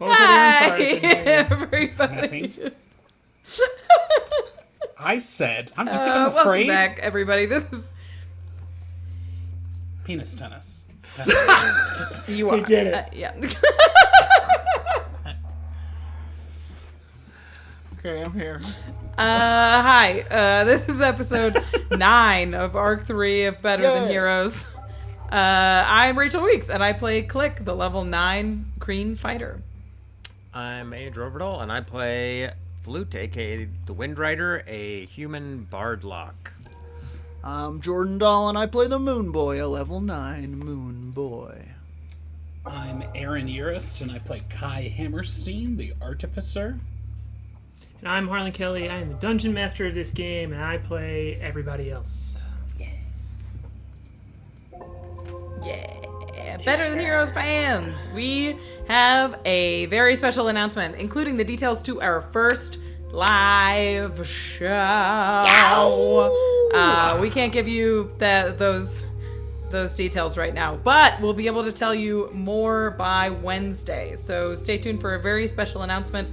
What was that again? Sorry, everybody. I said, I'm afraid. Welcome back, everybody. This is penis tennis. You are. We did it. Yeah. Okay, I'm here. Hi. This is episode 9 of Arc 3 of Better Than Heroes. I'm Rachel Weeks, and I play Klik, the level 9 Kreen fighter. I'm Ovredahl, and I play Flute, aka the Windrider, a human Warlock. I'm Jordan Dahl, and I play the Moonboy, a level 9 Moonboy. I'm Aaron Urist, and I play K.A.I Hammerstein, the Artificer. And I'm Harlan Kelly. I am the Dungeon Master of this game, and I play everybody else. Yeah. Better Than Heroes fans, we have a very special announcement, including the details to our first live show. We can't give you those details right now, but we'll be able to tell you more by Wednesday. So stay tuned for a very special announcement.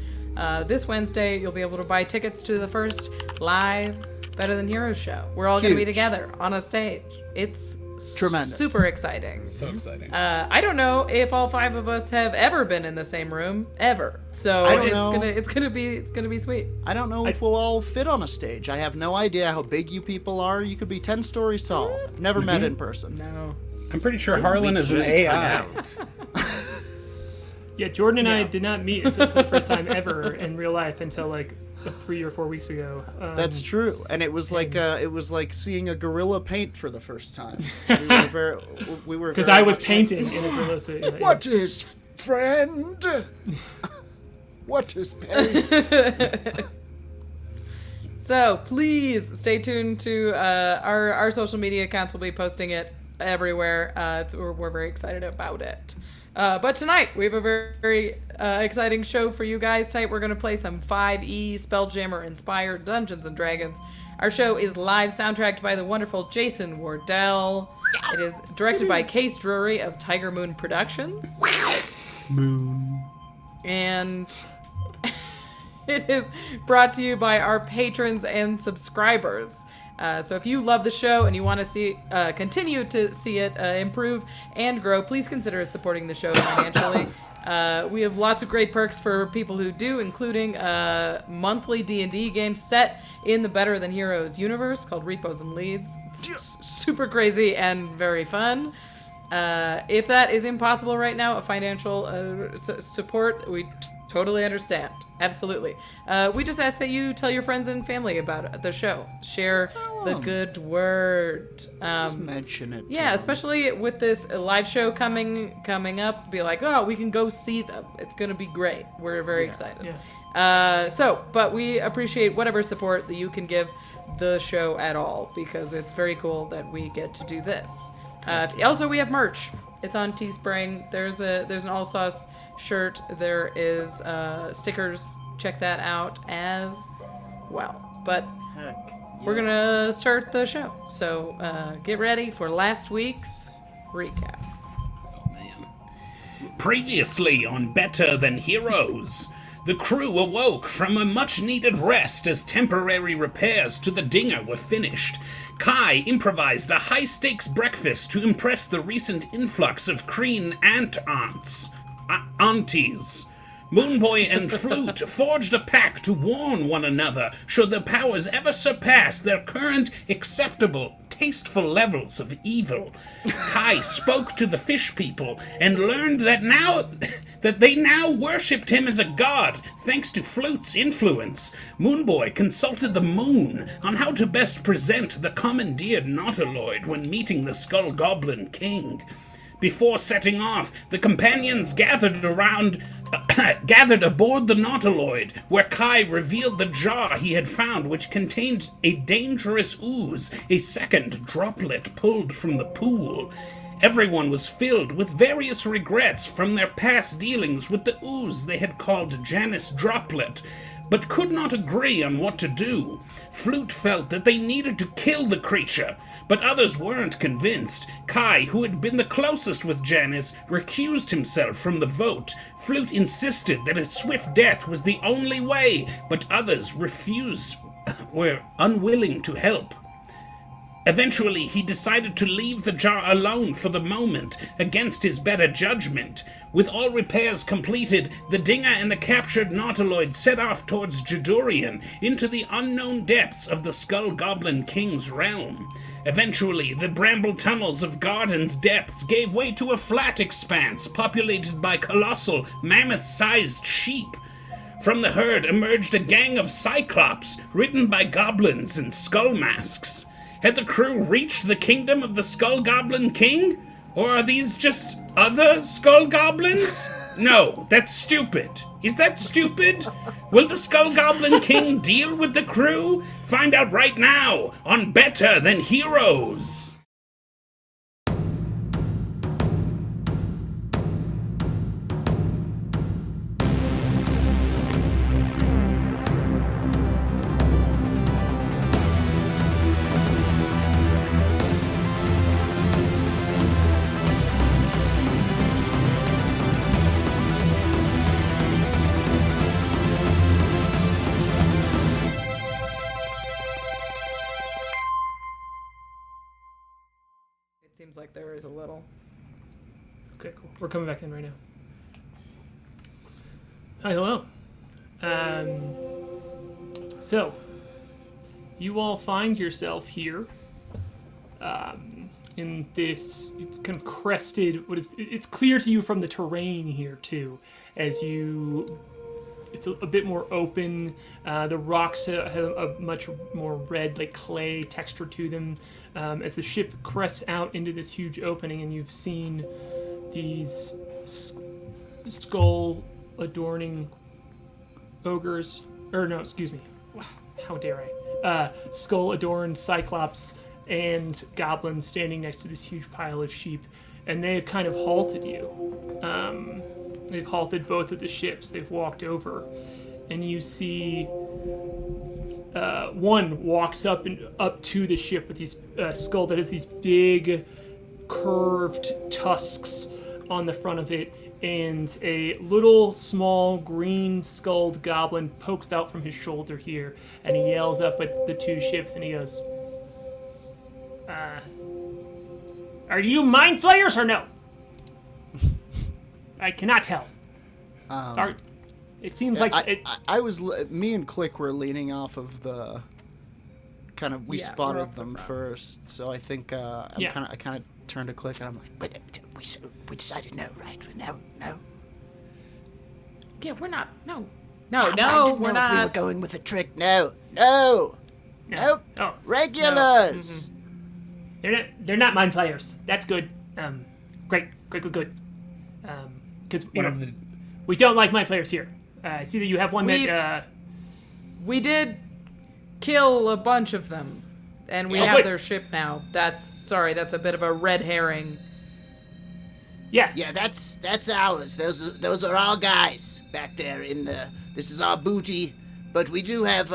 This Wednesday, you'll be able to buy tickets to the first live Better Than Heroes show. We're all going to be together on a stage. It's tremendous. Super exciting. So exciting. I don't know if all 5 of us have ever been in the same room ever. So it's gonna be sweet. I don't know if we'll all fit on a stage. I have no idea how big you people are. You could be 10 stories tall. I've never met in person. No. I'm pretty sure Harlan is an AI. Yeah, Jordan and I did not meet until for the first time ever in real life until like 3 or 4 weeks ago. That's true, and it was like seeing a gorilla paint for the first time. We were because I was painting in a gorilla suit. What is friend? What is paint? So please stay tuned to our social media accounts. We'll be posting it everywhere. We're very excited about it. But tonight, we have a very, very exciting show for you guys. Tonight, we're going to play some 5e Spelljammer-inspired Dungeons & Dragons. Our show is live soundtracked by the wonderful Jason Wardell. It is directed by Case Drury of Tiger Moon Productions. Moon. And it is brought to you by our patrons and subscribers. So if you love the show and you want to continue to see it improve and grow, please consider supporting the show financially. We have lots of great perks for people who do, including a monthly D&D game set in the Better Than Heroes universe called Repos and Leads. It's super crazy and very fun. If that is impossible right now, a financial support, we totally understand. Absolutely. We just ask that you tell your friends and family about the show. Share the good word. Just mention it. Yeah, especially with this live show coming up. Be like, oh, we can go see them. It's going to be great. We're very excited. Yeah. But we appreciate whatever support that you can give the show at all, because it's very cool that we get to do this. Also, we have merch. It's on Teespring. There's an All Sauce shirt. There is stickers. Check that out as well. But we're gonna start the show. So get ready for last week's recap. Oh man. Previously on Better Than Heroes, the crew awoke from a much-needed rest as temporary repairs to the dinger were finished. K.A.I improvised a high-stakes breakfast to impress the recent influx of Kreen aunties. Moonboy and Flute forged a pact to warn one another should their powers ever surpass their current acceptable, tasteful levels of evil. K.A.I spoke to the fish people and learned that they now worshipped him as a god, thanks to Flute's influence. Moonboy consulted the moon on how to best present the commandeered Nautiloid when meeting the Skull Goblin King. Before setting off, the companions gathered aboard the Nautiloid, where K.A.I revealed the jar he had found, which contained a dangerous ooze, a second droplet pulled from the pool. Everyone was filled with various regrets from their past dealings with the ooze they had called Janus Droplet. but could not agree on what to do. Flute felt that they needed to kill the creature, but others weren't convinced. K.A.I, who had been the closest with Janice, recused himself from the vote. Flute insisted that a swift death was the only way, but others were unwilling to help. Eventually, he decided to leave the jar alone for the moment, against his better judgment. With all repairs completed, the Dinger and the captured Nautiloid set off towards Jadurian, into the unknown depths of the Skull Goblin King's realm. Eventually, the bramble tunnels of Garden's depths gave way to a flat expanse populated by colossal, mammoth-sized sheep. From the herd emerged a gang of Cyclops, ridden by goblins in skull masks. Had the crew reached the kingdom of the Skull Goblin King? Or are these just other Skull Goblins? No, that's stupid. Is that stupid? Will the Skull Goblin King deal with the crew? Find out right now on Better Than Heroes. Seems like there is a little. Okay, cool. We're coming back in right now. Hi, hello. So, you all find yourself here in this kind of crested. It's clear to you from the terrain here too, as you. It's a bit more open. The rocks have a much more red, like clay texture to them. As the ship crests out into this huge opening, and you've seen these skull-adorning ogres, or no, excuse me, how dare I? Skull-adorned cyclops and goblins standing next to this huge pile of sheep, and they've kind of halted you. They've halted both of the ships. They've walked over, and you see one walks up to the ship with these skull that has these big curved tusks on the front of it, and a little small green skulled goblin pokes out from his shoulder here, and he yells up at the two ships, and he goes, "Are you mind flayers or no?" I cannot tell. It seems like me and Klik were leaning off of the kind of, we spotted them first, so I think I kind of turned to Klik and I'm like, but we decided no, right? No. Yeah, we're not. No, I we're didn't know if not. we were going with a trick. No. No. Nope. Oh, Regulars. they're not mind flayers. That's good. Great. Because we don't like mind flayers here. I see that you have one that. We did kill a bunch of them, and we have their ship now. That's a bit of a red herring. Yeah. Yeah, that's ours. Those are our guys back there in the. This is our booty, but we do have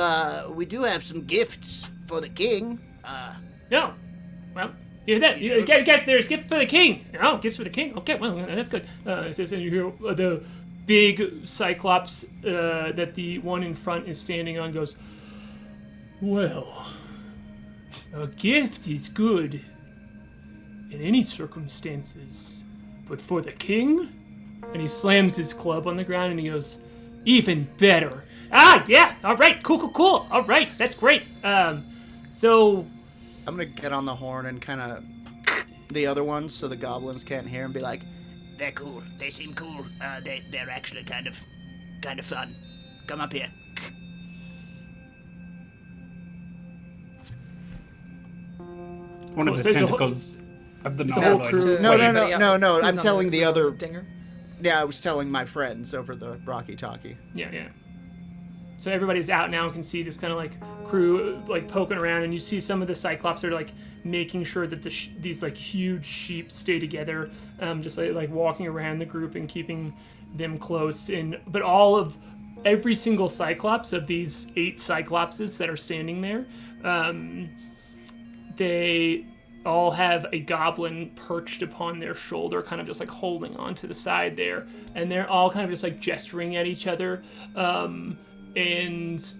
some gifts for the king. No. Well, you get there's gift for the king. Oh, gifts for the king. Okay, well that's good. It says, and you hear the big cyclops that the one in front is standing on goes, "Well, a gift is good in any circumstances, but for the king?" And he slams his club on the ground and he goes, "Even better." Ah, yeah. All right. Cool. All right. That's great. So I'm gonna get on the horn and kind of the other ones so the goblins can't hear and be like, They're cool. They seem cool. They're actually kind of fun. Come up here. One of the tentacles of the whole Nautiloid. crew. No. Who's I'm on telling the other. Dinger. Yeah, I was telling my friends over the Rocky-Talkie. Yeah. So everybody's out now and can see this kind of like crew like poking around, and you see some of the Cyclops are like making sure that these like huge sheep stay together, just like walking around the group and keeping them close. But all of every single Cyclops of these 8 Cyclopses that are standing there, they all have a goblin perched upon their shoulder, kind of just like holding on to the side there, and they're all kind of just like gesturing at each other, and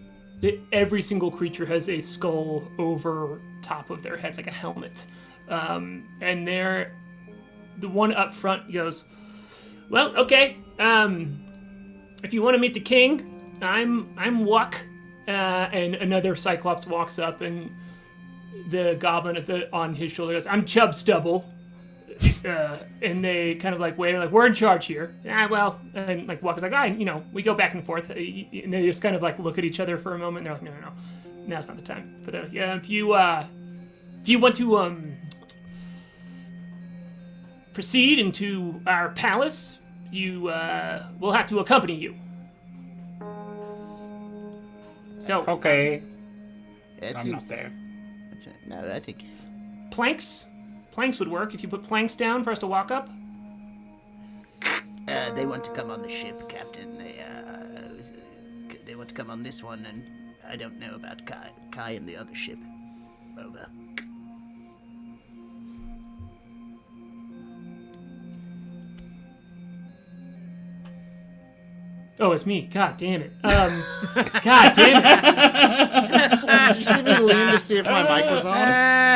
every single creature has a skull over top of their head, like a helmet, and the one up front goes, well, okay, if you want to meet the king, I'm Wuck, and another Cyclops walks up, and the goblin on his shoulder goes, I'm Chub Stubble, and they kind of like wait, like, we're in charge here. Well, and like Wuck is like, we go back and forth, and they just kind of like look at each other for a moment. And they're like, no, now's not the time. But they're like, if you want to proceed into our palace, you will have to accompany you. So Okay. It I'm seems, not there. no, I think planks would work if you put planks down for us to walk up. they want to come on the ship, Captain. They want to come on this one, and I don't know about K.A.I and the other ship. Over. Oh, it's me. God damn it. God damn it. Did you see me lean to see if my mic was on?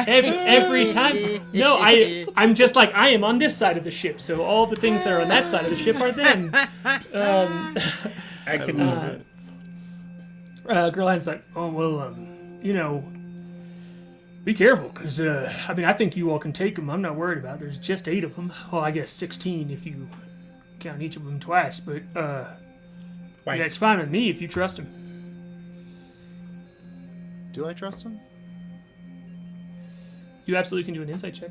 Every time. No, I'm just like, I am on this side of the ship, so all the things that are on that side of the ship are them. I can. Girlhand's like, oh, well, be careful, because, I think you all can take them. I'm not worried about it. There's just 8 of them. Well, I guess 16 if you count each of them twice, but, Wait. yeah, it's fine with me if you trust him. Do I trust him? You absolutely can do an insight check.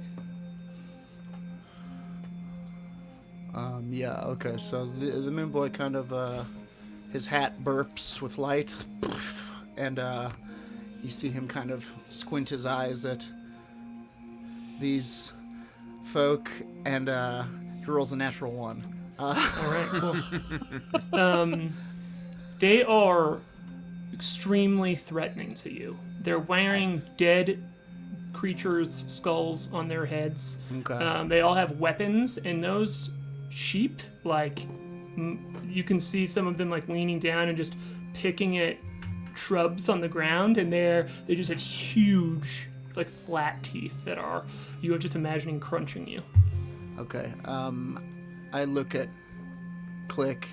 Yeah, okay, so the Moonboy kind of, his hat burps with light, and, you see him kind of squint his eyes at these folk, and, he rolls a natural 1. All right, cool. They are extremely threatening to you. They're wearing dead creatures' skulls on their heads. Okay. They all have weapons, and those sheep, like, you can see some of them like leaning down and just picking at shrubs on the ground, and they just have huge, like, flat teeth that are, you are just imagining crunching you. Okay, I look at Klik,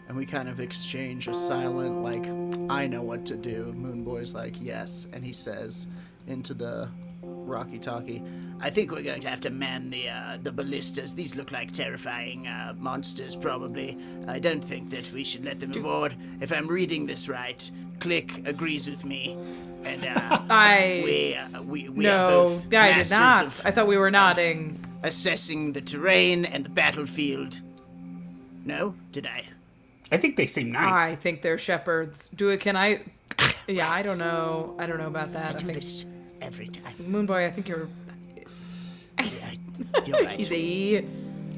and we kind of exchange a silent, like, I know what to do. Moonboy's like, yes, and he says into the walkie-talkie, I think we're going to have to man the ballistas. These look like terrifying monsters, probably. I don't think that we should let them aboard. If I'm reading this right, Klik agrees with me, and we are both I did masters not. of I thought we were nodding. assessing the terrain and the battlefield. No? Did I? I think they seem nice. I think they're shepherds. Can I? Yeah, I don't know. I don't know about that. I do think this every time. Moonboy, I think you're Yeah, you're right. easy.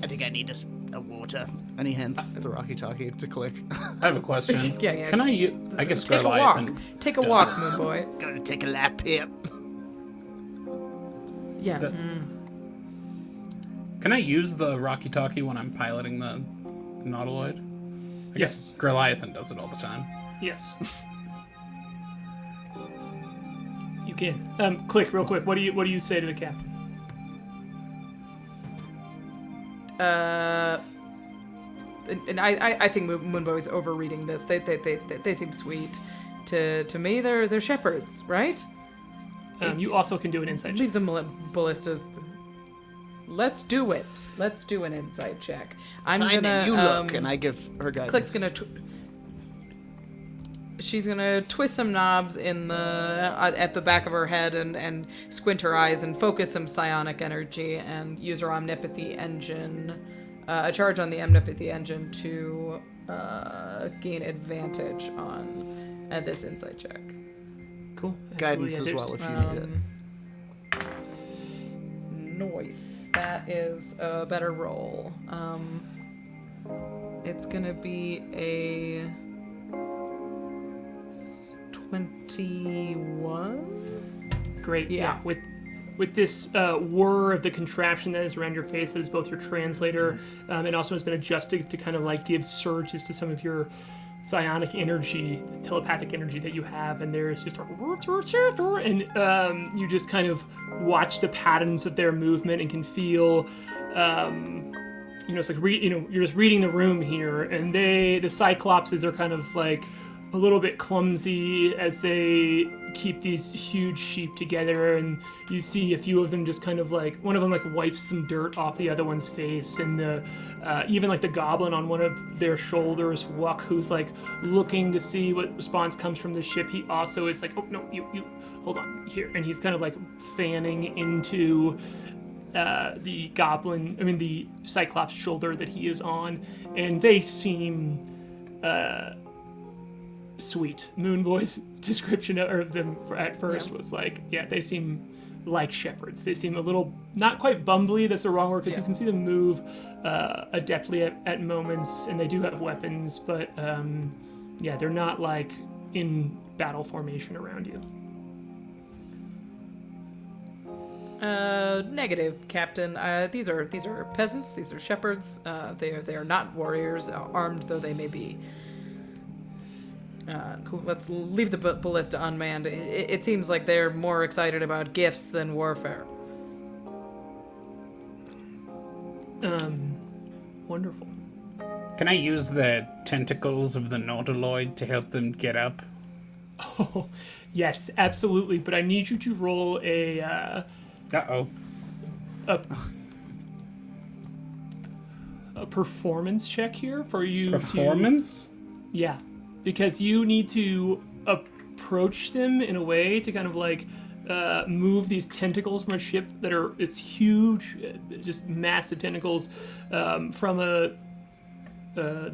I think I need a water. and he hands the walkie-talkie to Klik. I have a question. Yeah. Can I use? I guess Take a walk. Goliath. Take a walk, Moonboy. Gonna take a lap here. Yeah. Can I use the walkie-talkie when I'm piloting the Nautiloid? I guess Yes. Goliath does it all the time. Yes. You can. Klik, real quick. What do you say to the captain? And I think Moonboy's overreading this. They seem sweet. To me, they're shepherds, right? You also can do an insight check. Leave them ballistas. Let's do it. Let's do an insight check. I'm Fine, gonna. then you look, And I give her guidance. Klik's gonna. She's gonna twist some knobs in the at the back of her head and squint her eyes and focus some psionic energy and use her omnipathy engine, a charge on the omnipathy engine to gain advantage on this insight check. Cool. Guidance Absolutely, as yeah, well if you need it. Nice. That is a better roll. It's gonna be a 21. Great. Yeah. With this whir of the contraption that is around your face, that is both your translator, and also has been adjusted to kind of like give surges to some of your psionic energy, telepathic energy that you have, and there's just and you just kind of watch the patterns of their movement and can feel, it's like you're just reading the room here, and the Cyclopses are kind of like a little bit clumsy as they keep these huge sheep together, and you see a few of them just kind of like, one of them like wipes some dirt off the other one's face, and even like the goblin on one of their shoulders, Wuck, who's like looking to see what response comes from the ship, he also is like, oh no, you hold on here, and he's kind of like fanning into the Cyclops shoulder that he is on, and they seem sweet. Moonboy's description of them at first was like, yeah, they seem like shepherds. They seem a little, not quite bumbly, that's the wrong word, because you can see them move adeptly at moments, and they do have weapons, but they're not like in battle formation around you. Negative, Captain. These are peasants. These are shepherds. They are not warriors, armed though they may be. Cool. Let's leave the ballista unmanned. It seems like they're more excited about gifts than warfare. Wonderful. Can I use the tentacles of the Nautiloid to help them get up? Oh, yes, absolutely. But I need you to roll a performance check here for you. Performance? Yeah. Because you need to approach them in a way to kind of like move these tentacles from a ship that are it's huge, just massive tentacles from the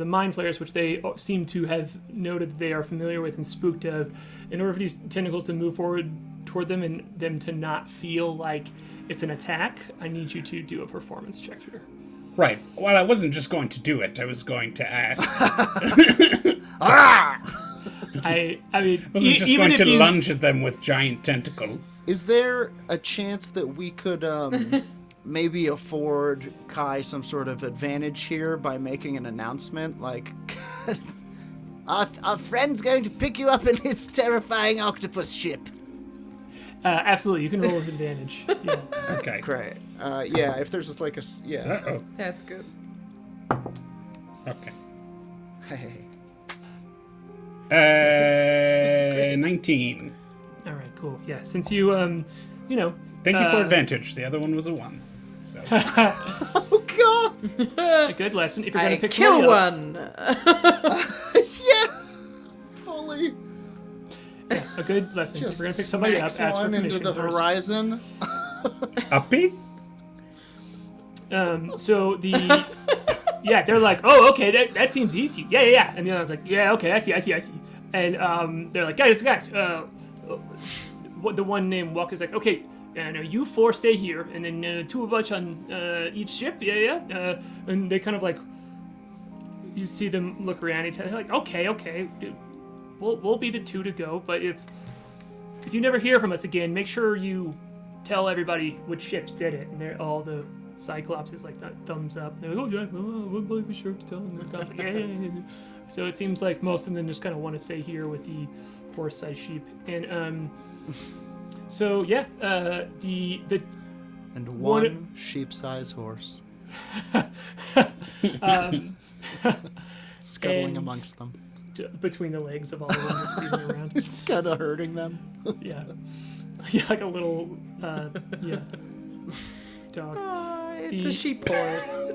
mind flayers, which they seem to have noted that they are familiar with and spooked of. In order for these tentacles to move forward toward them and them to not feel like it's an attack, I need you to do a performance check here. Right. Well, I wasn't just going to do it. I was going to ask. I mean, wasn't just going to lunge at them with giant tentacles. Is there a chance that we could maybe afford K.A.I some sort of advantage here by making an announcement like, our friend's going to pick you up in his terrifying octopus ship? Absolutely, you can roll with advantage. Yeah. Okay. great? If there's just like Uh-oh. That's good. Okay. Hey. 19. All right, cool. Yeah, since you, Thank you for advantage. The other one was a 1. So. Oh God! a good lesson if you're going to pick kill one. Yeah, fully. Yeah, a good lesson. Just if you're going to pick somebody up, ask for one permission into the first. horizon. Uppy? So the they're like, oh, okay, that seems easy. Yeah. And the other one's like, yeah, okay, I see. And they're like, guys, the one named Walk is like, okay, you 4 stay here, and then 2 of us on each ship. Yeah. And they kind of like, you see them look around each other, like, okay, we'll be the 2 to go, but if you never hear from us again, make sure you tell everybody which ships did it. And they're all the Cyclops is like that thumbs up. They're like, oh yeah, we'll be sure to tell them. Like, yeah. So it seems like most of them just kind of want to stay here with the horse-sized sheep. And the And one sheep-sized horse. Scuttling and amongst them. between the legs of all of them just feeding around. It's kind of hurting them. Yeah, like a little dog. It's a sheep horse.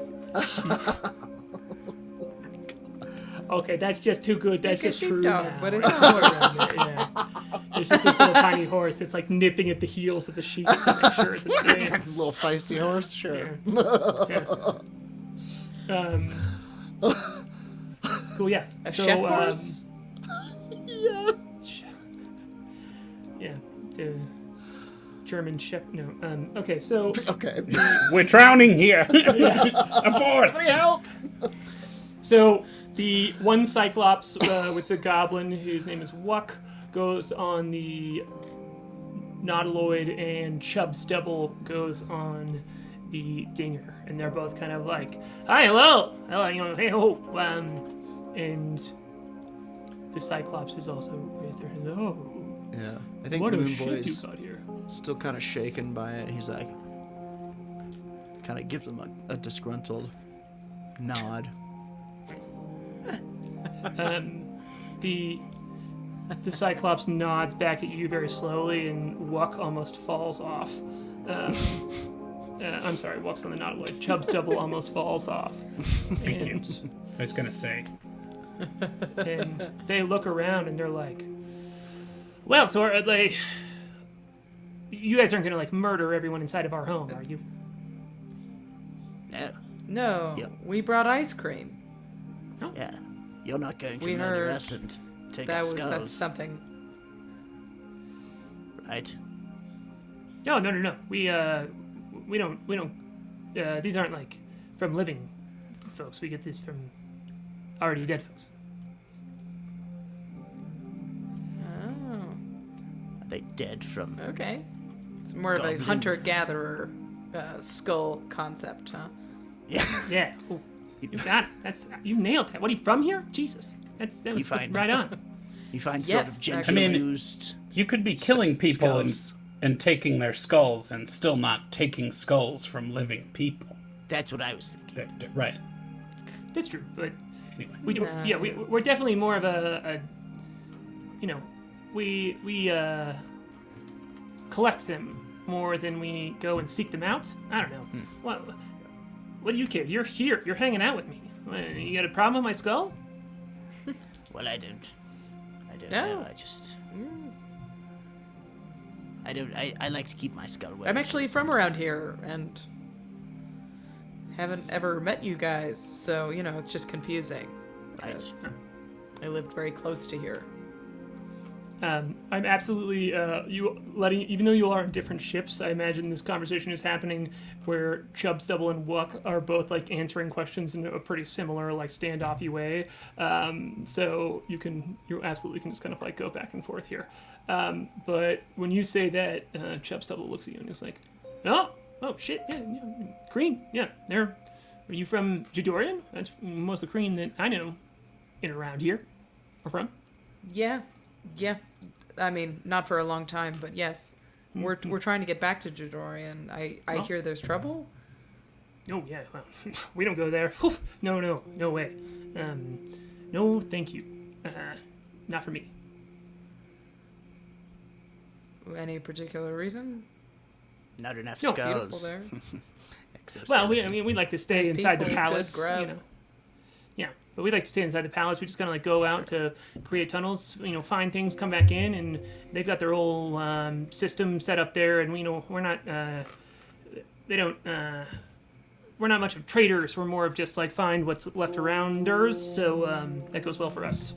Okay, that's just too good. That's Like a just true sheepdog, now. but it's a horse. Yeah. There's just this little tiny horse that's like nipping at the heels of the sheep to make sure it's a Little feisty horse, sure. Cool, yeah. A shep horse? Yeah. Yeah. The German shep. No. Okay, so. Okay. We're drowning here. Aboard. Somebody help! So the one Cyclops with the goblin, whose name is Wuck, goes on the Nautiloid, and Chubb Stubble goes on the Dinger, and they're both kind of like, "Hi, hello, hey ho," and the Cyclops has also raised their hello. Yeah, I think What a shit Moonboy's you got here. still kind of shaken by it. He's like, kind of gives him a disgruntled nod. The Cyclops nods back at you very slowly, and Wuck almost falls off. I'm sorry, Wuck's on the Nautiloid. Chubb's double almost falls off. And, I was gonna say. and they look around and they're like, "Well, so like, you guys aren't gonna like murder everyone inside of our home, are you?" No. No, Yep. we brought ice cream. Yeah. You're not going to We murder heard us and take That our was skulls, something. right? No. We don't. These aren't like from living folks. We get this from already dead folks. Oh, Are they dead from... okay. It's more of a Goblin. hunter-gatherer skull concept, huh? Yeah. Yeah. Ooh, you got it. You nailed that. What, are you from here? Jesus. That was find- right on. You find Yes, sort of gently actually. I mean, used... You could be killing people skulls. and taking their skulls and still not taking skulls from living people. That's what I was thinking. Right. That's true, but Anyway. we do. Yeah, we're definitely more of a we collect them more than we go and seek them out. I don't know. What do you care? You're here. You're hanging out with me. You got a problem with my skull? Well, I don't No. know. I just... I like to keep my skull well. I'm actually from around here and haven't ever met you guys, so, it's just confusing. Right. 'cause I lived very close to here. I'm absolutely even though you are on different ships, I imagine this conversation is happening where Chubb, Stubble, and Wuck are both like answering questions in a pretty similar like standoffy way. So you absolutely can just kind of like go back and forth here. But when you say that, Chubb, Stubble looks at you and is like, oh shit, yeah, Kreen, yeah, are you from Jadorian? That's most of the Kreen that I know in around here are from. Yeah. I mean, not for a long time, but yes. We're trying to get back to Jadorian. I hear there's trouble. Oh yeah, well, we don't go there. Whew. No way. No, thank you. Not for me. Any particular reason? Not enough No, Beautiful skulls. there. Well, we like to stay Nice inside the people, good palace. grub. Yeah, but we like to stay inside the palace. We just kind of like go out to create tunnels. Find things, come back in, and they've got their whole system set up there. And we're not. They don't. We're not much of traders. We're more of just like find what's left around us. So that goes well for us.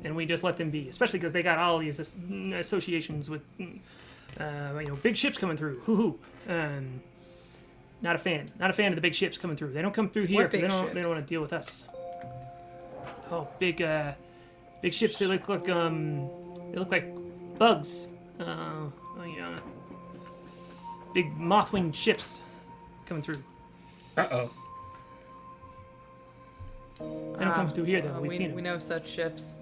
And we just let them be, especially because they got all these associations with, big ships coming through. Hoo-hoo. Not a fan. Not a fan of the big ships coming through. They don't come through here What big because they ships? don't want to deal with us. Oh, big ships. They look like bugs. Big moth-winged ships coming through. Uh-oh. They don't come through here though. We've seen We them. know such ships.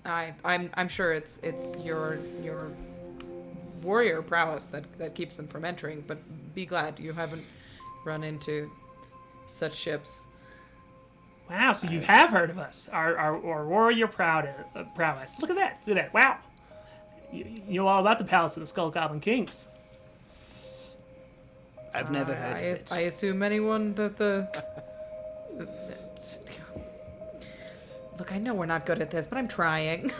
I'm sure it's your warrior prowess that keeps them from entering, but be glad you haven't run into such ships. Wow, so you have heard of us, our warrior prowess. Look at that! Wow, you know all about the Palace of the Skull Goblin Kings. I've never heard of it. I assume anyone that the. Look, I know we're not good at this, but I'm trying.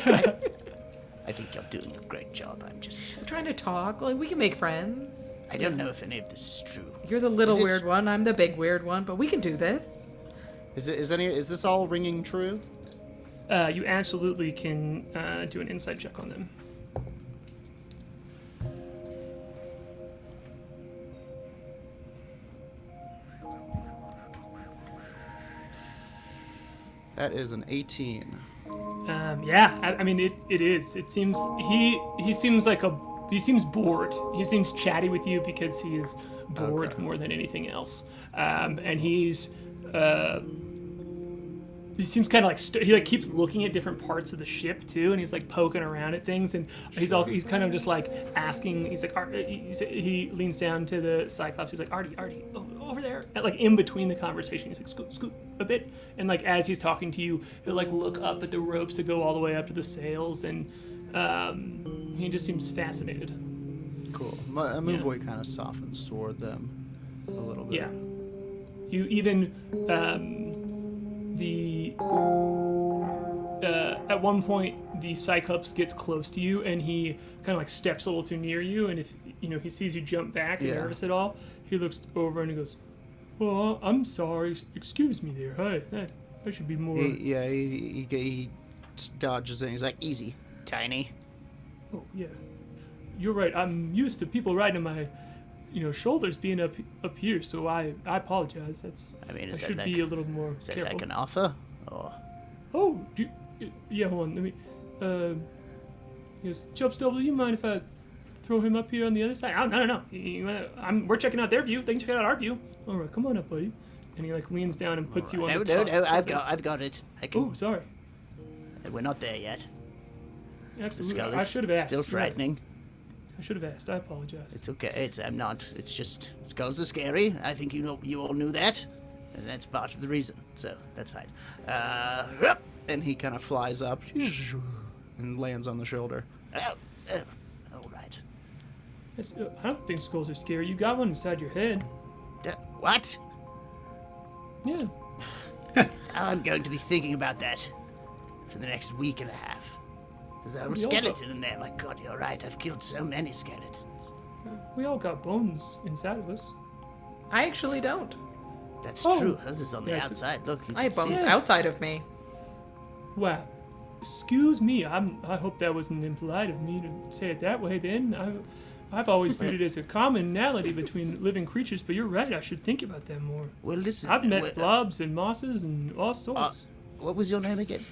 I think you're doing a great job. I'm trying to talk. Like, we can make friends. I don't know if any of this is true. You're the little Is it- weird one. I'm the big weird one, but we can do this. Is this all ringing true? You absolutely can do an insight check on them. That is an 18. Yeah, I mean it is. It seems he seems like he seems bored. He seems chatty with you because he is bored more than anything else. And he seems kind of like he like keeps looking at different parts of the ship too, and he's like poking around at things, and he's kind of just like asking. He's like he leans down to the Cyclops. He's like, Artie, over there, and like in between the conversation, he's like scoot a bit, and like as he's talking to you, he'll like look up at the ropes that go all the way up to the sails, and he just seems fascinated. Cool. Moonboy kind of softens toward them a little bit. Yeah. You even at one point the Cyclops gets close to you and he kind of like steps a little too near you, and if he sees you jump back and nervous at all, he looks over and he goes, "Oh, I'm sorry. Excuse me there. Hey, I should be more." He dodges in. He's like, Easy, tiny. Oh yeah, you're right. I'm used to people riding on my shoulders being up here, so I apologize. I mean, I is that should like, be a little more is that careful. like an offer? Or Oh, yeah, hold on. Let me. Chubstubble, do you mind if I throw him up here on the other side? Oh, no. We're checking out their view. They can check out our view. All right, come on up, buddy. And he like leans down and puts you on the tusk. No, I've got it. I can. Oh, sorry. We're not there yet. Absolutely. The skull I is should have asked. still frightening. I should have asked. I apologize. It's okay. I'm not. It's just skulls are scary. I think you all knew that, and that's part of the reason. So that's fine. and he kind of flies up and lands on the shoulder. All right. I don't think skulls are scary. You got one inside your head. What? Yeah. I'm going to be thinking about that for the next week and a half. There's a whole skeleton in there. My God, you're right. I've killed so many skeletons. We all got bones inside of us. I actually don't. That's true. Hers is on the outside. Look, you I have can see bones it. outside of me. Wow. Excuse me. I hope that wasn't impolite of me to say it that way. Then I've always viewed it as a commonality between living creatures. But you're right. I should think about that more. Well, listen. I've met blobs and mosses and all sorts. What was your name again?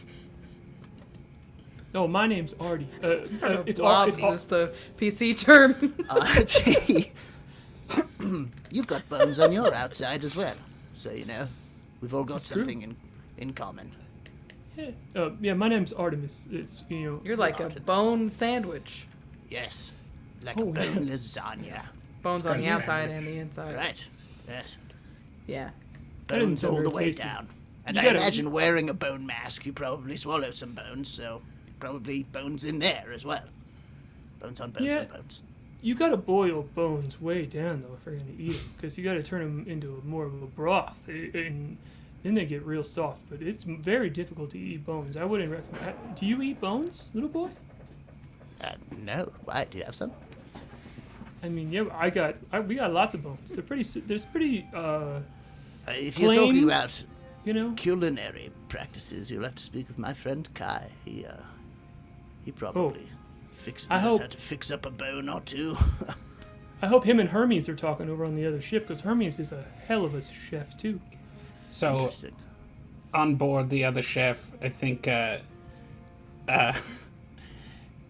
Oh, my name's Artie. It's Blobs is the PC term. Artie. You've got bones on your outside as well. So, we've all got That's something in common. Yeah, my name's Artemis. It's You're like a bone sandwich. Yes. Like a bone lasagna. Bones on the Sandwich. outside and the inside. Right. Yes. Yeah. Bones sound all the very way tasty. down. And You I gotta- imagine wearing a bone mask, you probably swallow some bones, so probably bones in there as well. Bones on bones Yeah. on bones. You gotta boil bones way down though if you're gonna eat them, because you gotta turn them into more of a broth, and then they get real soft. But it's very difficult to eat bones. I wouldn't recommend. Do you eat bones, little boy? No. Why? Do you have some? I mean, yeah, we got lots of bones. They're pretty. There's pretty. If you're talking Planes? about culinary practices, you'll have to speak with my friend K.A.I. He probably knows how to fix up a bone or two. I hope him and Hermes are talking over on the other ship, because Hermes is a hell of a chef too. So, Interesting. on board the other chef, I think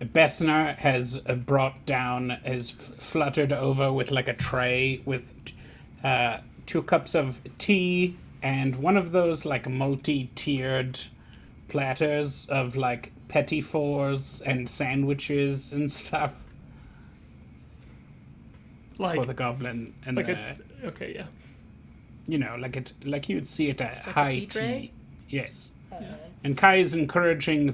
Bessner has fluttered over with like a tray with 2 cups of tea and one of those like multi-tiered platters of like petit fours and sandwiches and stuff Like for the goblin, and okay, yeah. like you would see at a a high tea tray? tea. Yes. And Kai is encouraging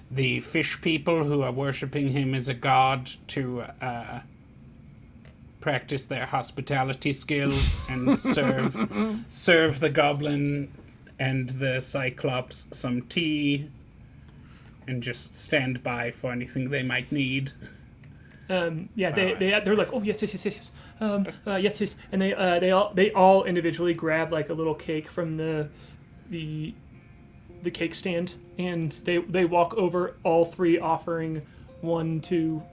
the fish people who are worshipping him as a god to practice their hospitality skills and serve the goblin and the Cyclops some tea, and just stand by for anything they might need. They're like, oh yes, yes, and they all individually grab like a little cake from the cake stand, and they walk over, all 3 offering one to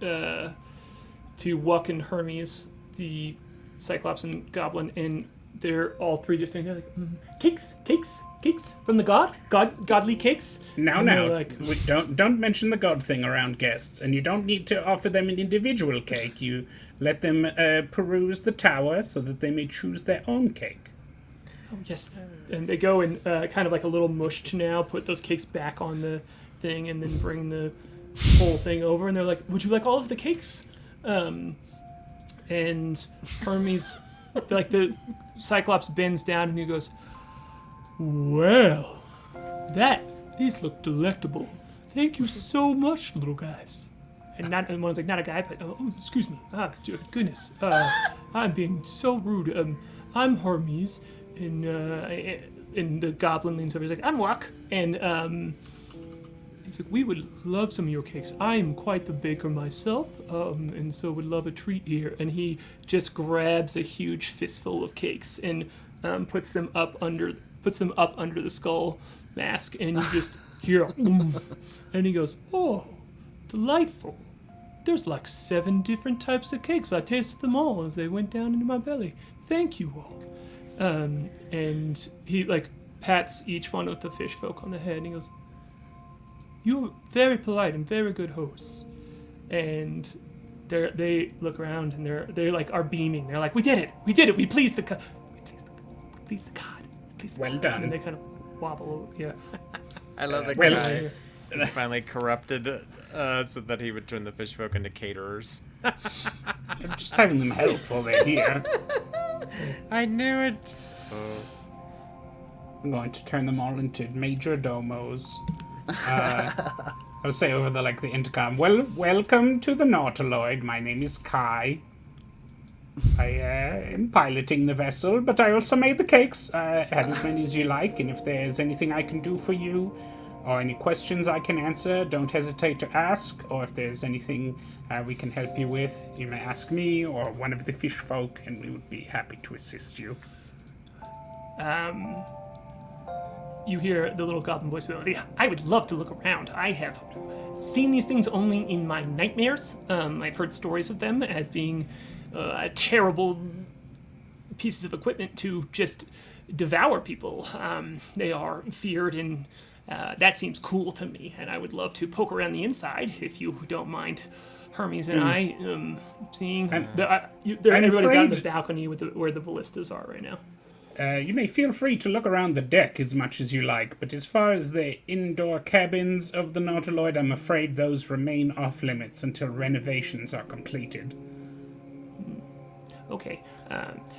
Wuck and Hermes, the Cyclops and Goblin, and they're all three just sitting there like, cakes from the godly cakes. Now, And they're like, we don't mention the god thing around guests, and you don't need to offer them an individual cake. You let them peruse the tower so that they may choose their own cake. oh, yes. And they go and kind of like a little mushed now, put those cakes back on the thing, and then bring the whole thing over. And they're like, would you like all of the cakes? And Hermes, like the Cyclops bends down and he goes, well, these look delectable. Thank you so much, little guys. And one's like, not a guy, but, oh, excuse me. Goodness. I'm being so rude. I'm Hermes. And the goblin leans over. He's like, I'm Walk. And he's like, we would love some of your cakes. I'm quite the baker myself, and so would love a treat here. And he just grabs a huge fistful of cakes and puts them up under the skull mask. And you just hear, and he goes, oh, delightful. There's like 7 different types of cakes. I tasted them all as they went down into my belly. Thank you all. And he like pats each one of the fish folk on the head and he goes, you're very polite and very good hosts. And they look around and they like are beaming. They're like, we did it, we pleased the god. Well done. And they kind of wobble over. Yeah. I love the well, guy is finally corrupted so that he would turn the fish folk into caterers. I'm just having them help while they're here. I knew it. I'm going to turn them all into major domos. I'll say over the intercom, well, welcome to the Nautiloid. My name is K.A.I. I am piloting the vessel, but I also made the cakes. Have as many as you like, and if there's anything I can do for you, or any questions I can answer, don't hesitate to ask, or if there's anything we can help you with, you may ask me or one of the fish folk, and we would be happy to assist you. You hear the little goblin voice. I would love to look around. I have seen these things only in my nightmares. I've heard stories of them as being terrible pieces of equipment to just devour people. They are feared, and that seems cool to me. And I would love to poke around the inside, if you don't mind, Hermes and I, seeing. Everybody's out on the balcony where the ballistas are right now. You may feel free to look around the deck as much as you like, but as far as the indoor cabins of the Nautiloid, I'm afraid those remain off limits until renovations are completed. Okay.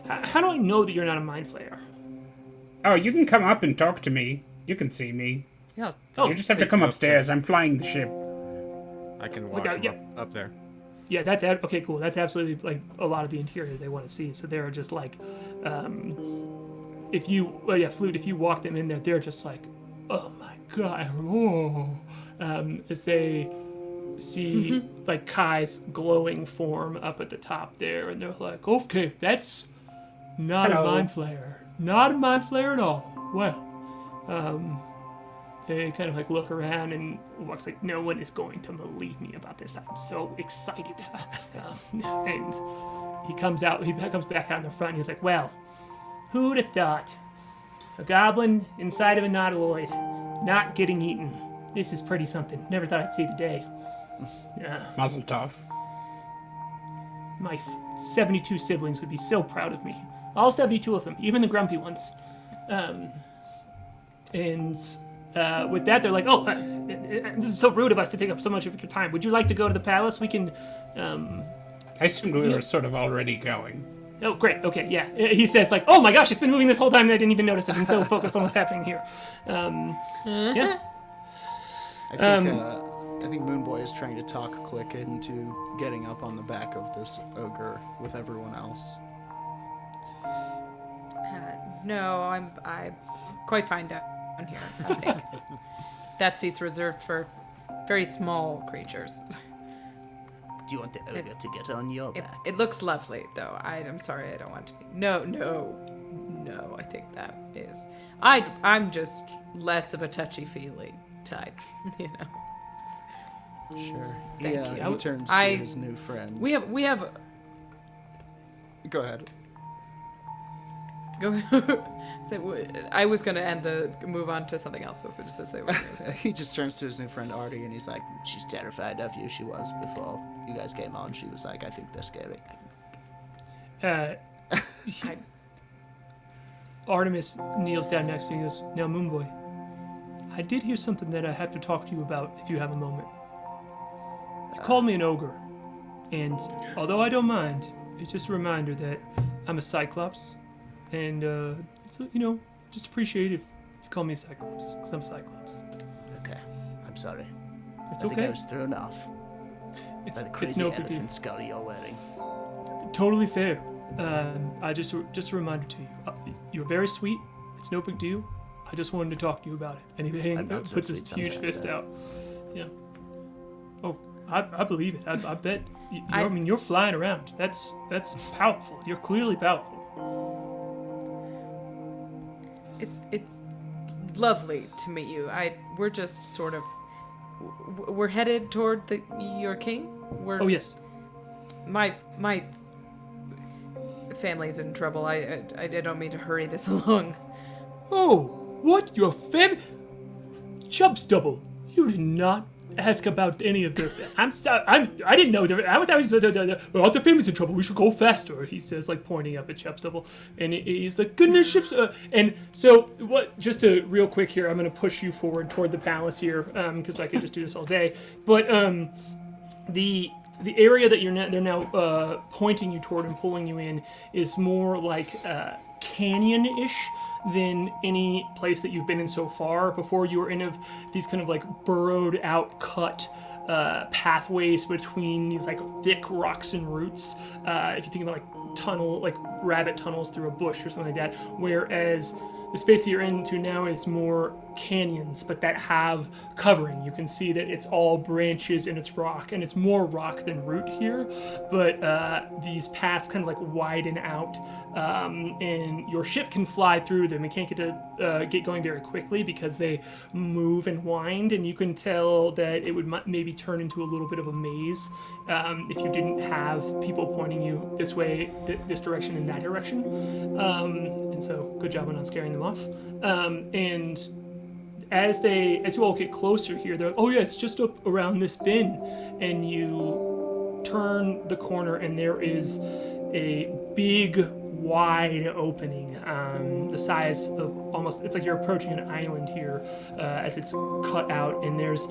How do I know that you're not a mind flayer? Oh, you can come up and talk to me. You can see me. Yeah. You just have to come upstairs. I'm flying the ship. I can walk up there. Yeah, that's okay. Cool. That's absolutely like a lot of the interior they want to see. So they're just like, Flute. If you walk them in there, they're just like, oh my god, as they see like Kai's glowing form up at the top there, and they're like, okay, that's not a mind flayer, not a mind flayer at all. Well, they kind of like look around, and Walk's like, no one is going to believe me about this. I'm so excited. And he comes back out in the front, and he's like, well, who'd have thought? A goblin inside of a nautiloid, not getting eaten. This is pretty something. Never thought I'd see the day. Mazel tov. My 72 siblings would be so proud of me. All 72 of them, even the grumpy ones. With that, they're like, oh, this is so rude of us to take up so much of your time. Would you like to go to the palace? We can... I assumed we were sort of already going. Oh, great. Okay, yeah. He says, like, oh my gosh, it's been moving this whole time and I didn't even notice. I've been so focused on what's happening here. Yeah. I think Moonboy is trying to talk Klik into getting up on the back of this ogre with everyone else. No, I'm quite fine down here, I think. That seat's reserved for very small creatures. Do you want the ogre to get on your back? It looks lovely, though. I'm sorry, I don't want to be. No. I think that is. I'm just less of a touchy-feely type, you know. Sure. Thank you. He turns to his new friend. We have. Go ahead. Go. I was going to move on to something else. So if we just say what you're going to say. He just turns to his new friend Artie and he's like, she's terrified of you. She was before you guys came on. She was like, I think they're scary. Artemis kneels down next to you and goes, "Now, Moonboy, I did hear something that I have to talk to you about if you have a moment. You called me an ogre, and although I don't mind, it's just a reminder that I'm a Cyclops, and it's just appreciate if you call me a Cyclops, because I'm a Cyclops." Okay, I'm sorry. It's I think I okay. was thrown off by the It's crazy no big deal. elephant skull you're wearing. Totally fair. I just a reminder to you. You're very sweet. It's no big deal. I just wanted to talk to you about it. And he I'm not so puts his sweet huge sometimes, fist though. out. Yeah. Oh, I believe it. I bet. I mean, you're flying around. That's powerful. You're clearly powerful. It's lovely to meet you. We're just sort of we're headed toward your king. Oh yes. My family's in trouble. I don't mean to hurry this along. Oh, what? Your family? Chubb's double. You did not ask about any of their. I'm sorry. I didn't know. All the family's in trouble. We should go faster. He says, like pointing up at Chubb's double, and he's like, "Goodness, ships." And so, what? Just to real quick here, I'm gonna push you forward toward the palace here, because I could just do this all day. But the area that they're now pointing you toward and pulling you in is more like canyon-ish than any place that you've been in so far. Before, you were in these kind of like burrowed out cut pathways between these like thick rocks and roots. If you think about like rabbit tunnels through a bush or something like that. Whereas the space that you're into now is more canyons, but that have covering. You can see that it's all branches and it's rock, and it's more rock than root here. But these paths kind of like widen out, and your ship can fly through them. It can't get going very quickly because they move and wind, and you can tell that it would maybe turn into a little bit of a maze if you didn't have people pointing you this way, this direction, and that direction. And so, good job on not scaring them off. And as you all get closer here, they're like, "Oh yeah, it's just up around this bend," and you turn the corner, and there is a big, wide opening, the size of almost, it's like you're approaching an island here, as it's cut out, and there's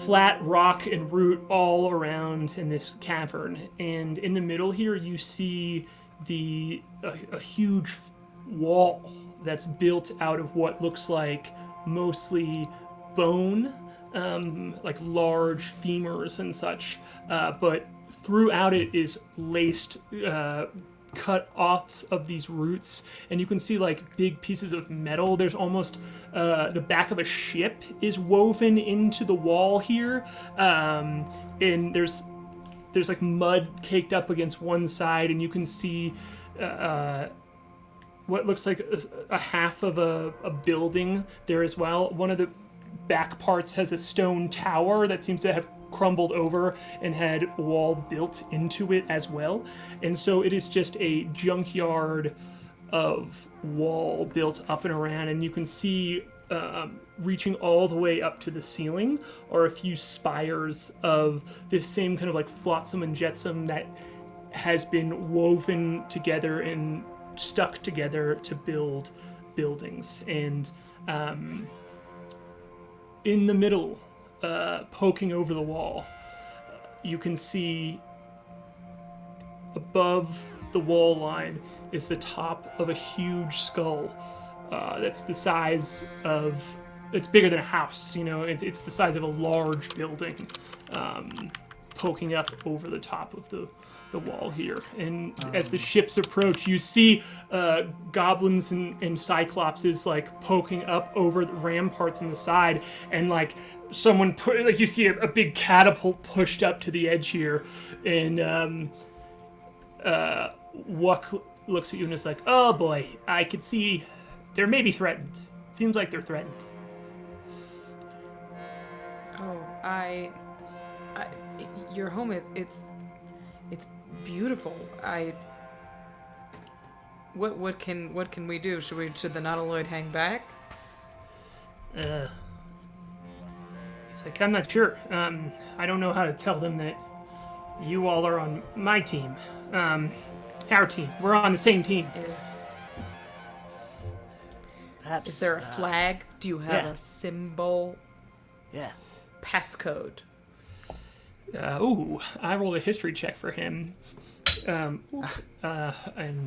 flat rock and root all around in this cavern. And in the middle here, you see a huge wall that's built out of what looks like mostly bone, like large femurs and such, but throughout it is laced cut offs of these roots, and you can see like big pieces of metal. There's almost the back of a ship is woven into the wall here, and there's like mud caked up against one side, and you can see what looks like a half of a building there as well. One of the back parts has a stone tower that seems to have crumbled over and had a wall built into it as well. And so it is just a junkyard of wall built up and around, and you can see reaching all the way up to the ceiling are a few spires of this same kind of like flotsam and jetsam that has been woven together and stuck together to build buildings. And in the middle, poking over the wall, you can see above the wall line is the top of a huge skull that's the size of, it's bigger than a house, it's the size of a large building, poking up over the top of the wall here. And as the ships approach, you see goblins and cyclopses like poking up over the ramparts on the side, and like someone you see a big catapult pushed up to the edge here, and Wuck looks at you and is like, "Oh boy, I can see they're maybe threatened. Seems like they're threatened." Oh, your home, it's beautiful. What can we do? Should the Nautiloid hang back? It's like, I'm not sure. I don't know how to tell them that you all are on my team. Our team. We're on the same team. Perhaps. Is there a flag? Do you have yeah. a symbol? Yeah. Passcode. I rolled a history check for him. And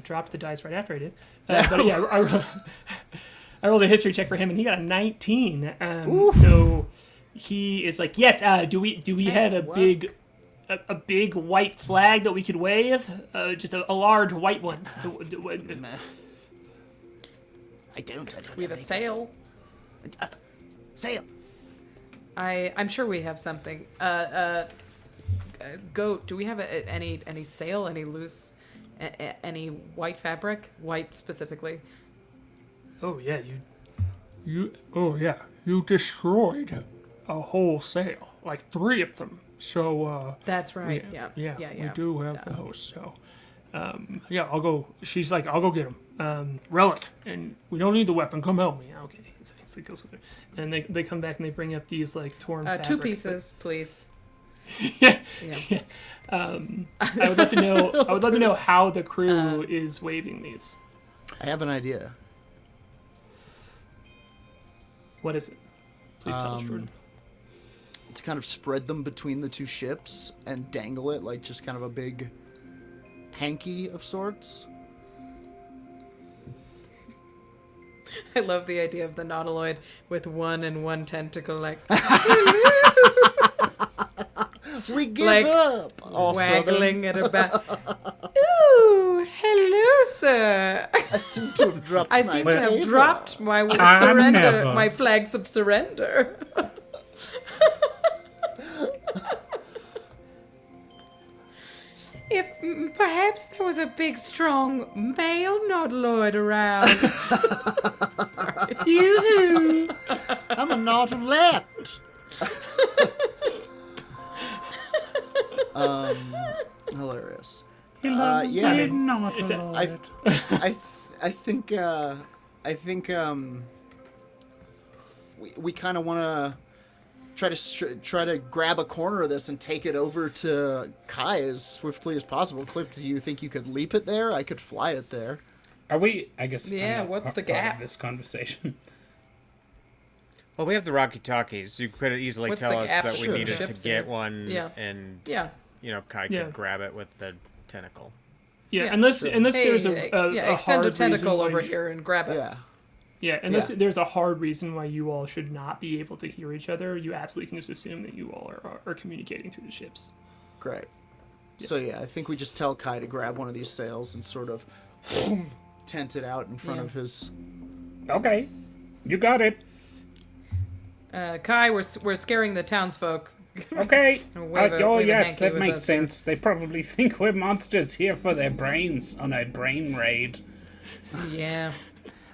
dropped the dice right after I did. But yeah, I rolled a history check for him, and he got a 19. So he is like, yes. Do we have a big white flag that we could wave? Just a large white one. I don't We have a sail. Sail. I'm sure we have something. Goat, do we have any sail, any loose, any white fabric? White specifically. Oh yeah, you destroyed a whole sail, like 3 of them. So That's right. we do have those. So I'll go. She's like, I'll go get them. Relic, and we don't need the weapon. Come help me. Okay, so he goes with her, and they come back and they bring up these like torn fabric. 2 pieces, please. Yeah. I would love to know. I would love to know how the crew is waving these. I have an idea. What is it? Please tell us, Jordan. To kind of spread them between the 2 ships and dangle it like just kind of a big hanky of sorts. I love the idea of the Nautiloid with 1 and 1 tentacle, like We give Like, up. waggling at a back. Ooh, hello, sir. I seem to have dropped. I my seem to have paper. dropped my I'm surrender, never. my flags of surrender. If perhaps there was a big, strong male Nautiloid around. Sorry. Yoo-hoo. I'm a nautilette. Hilarious. Yeah. I think we kind of want to try to grab a corner of this and take it over to K.A.I as swiftly as possible. Clip, do you think you could leap it there? I could fly it there. Are we? I guess. Yeah, I'm not what's the part gap? of this conversation? Well, we have the Rocky Talkies. You could easily What's tell the us gap? that we Sure. needed to Ships get are- one, Yeah. and Yeah. Kai Yeah. could grab it with the tentacle. Yeah, unless there's Hey, a extend a hard tentacle reason over why- here and grab it. Yeah. Yeah, unless Yeah. there's a hard reason why you all should not be able to hear each other, you absolutely can just assume that you all are communicating through the ships. Great. So yeah, I think we just tell K.A.I to grab one of these sails and sort of tent it out in front Yeah. of his. Okay, you got it. K.A.I, we're scaring the townsfolk. Okay. Wave a Yes, hanky that with makes us here. sense. They probably think we're monsters here for their brains on a brain raid. Yeah.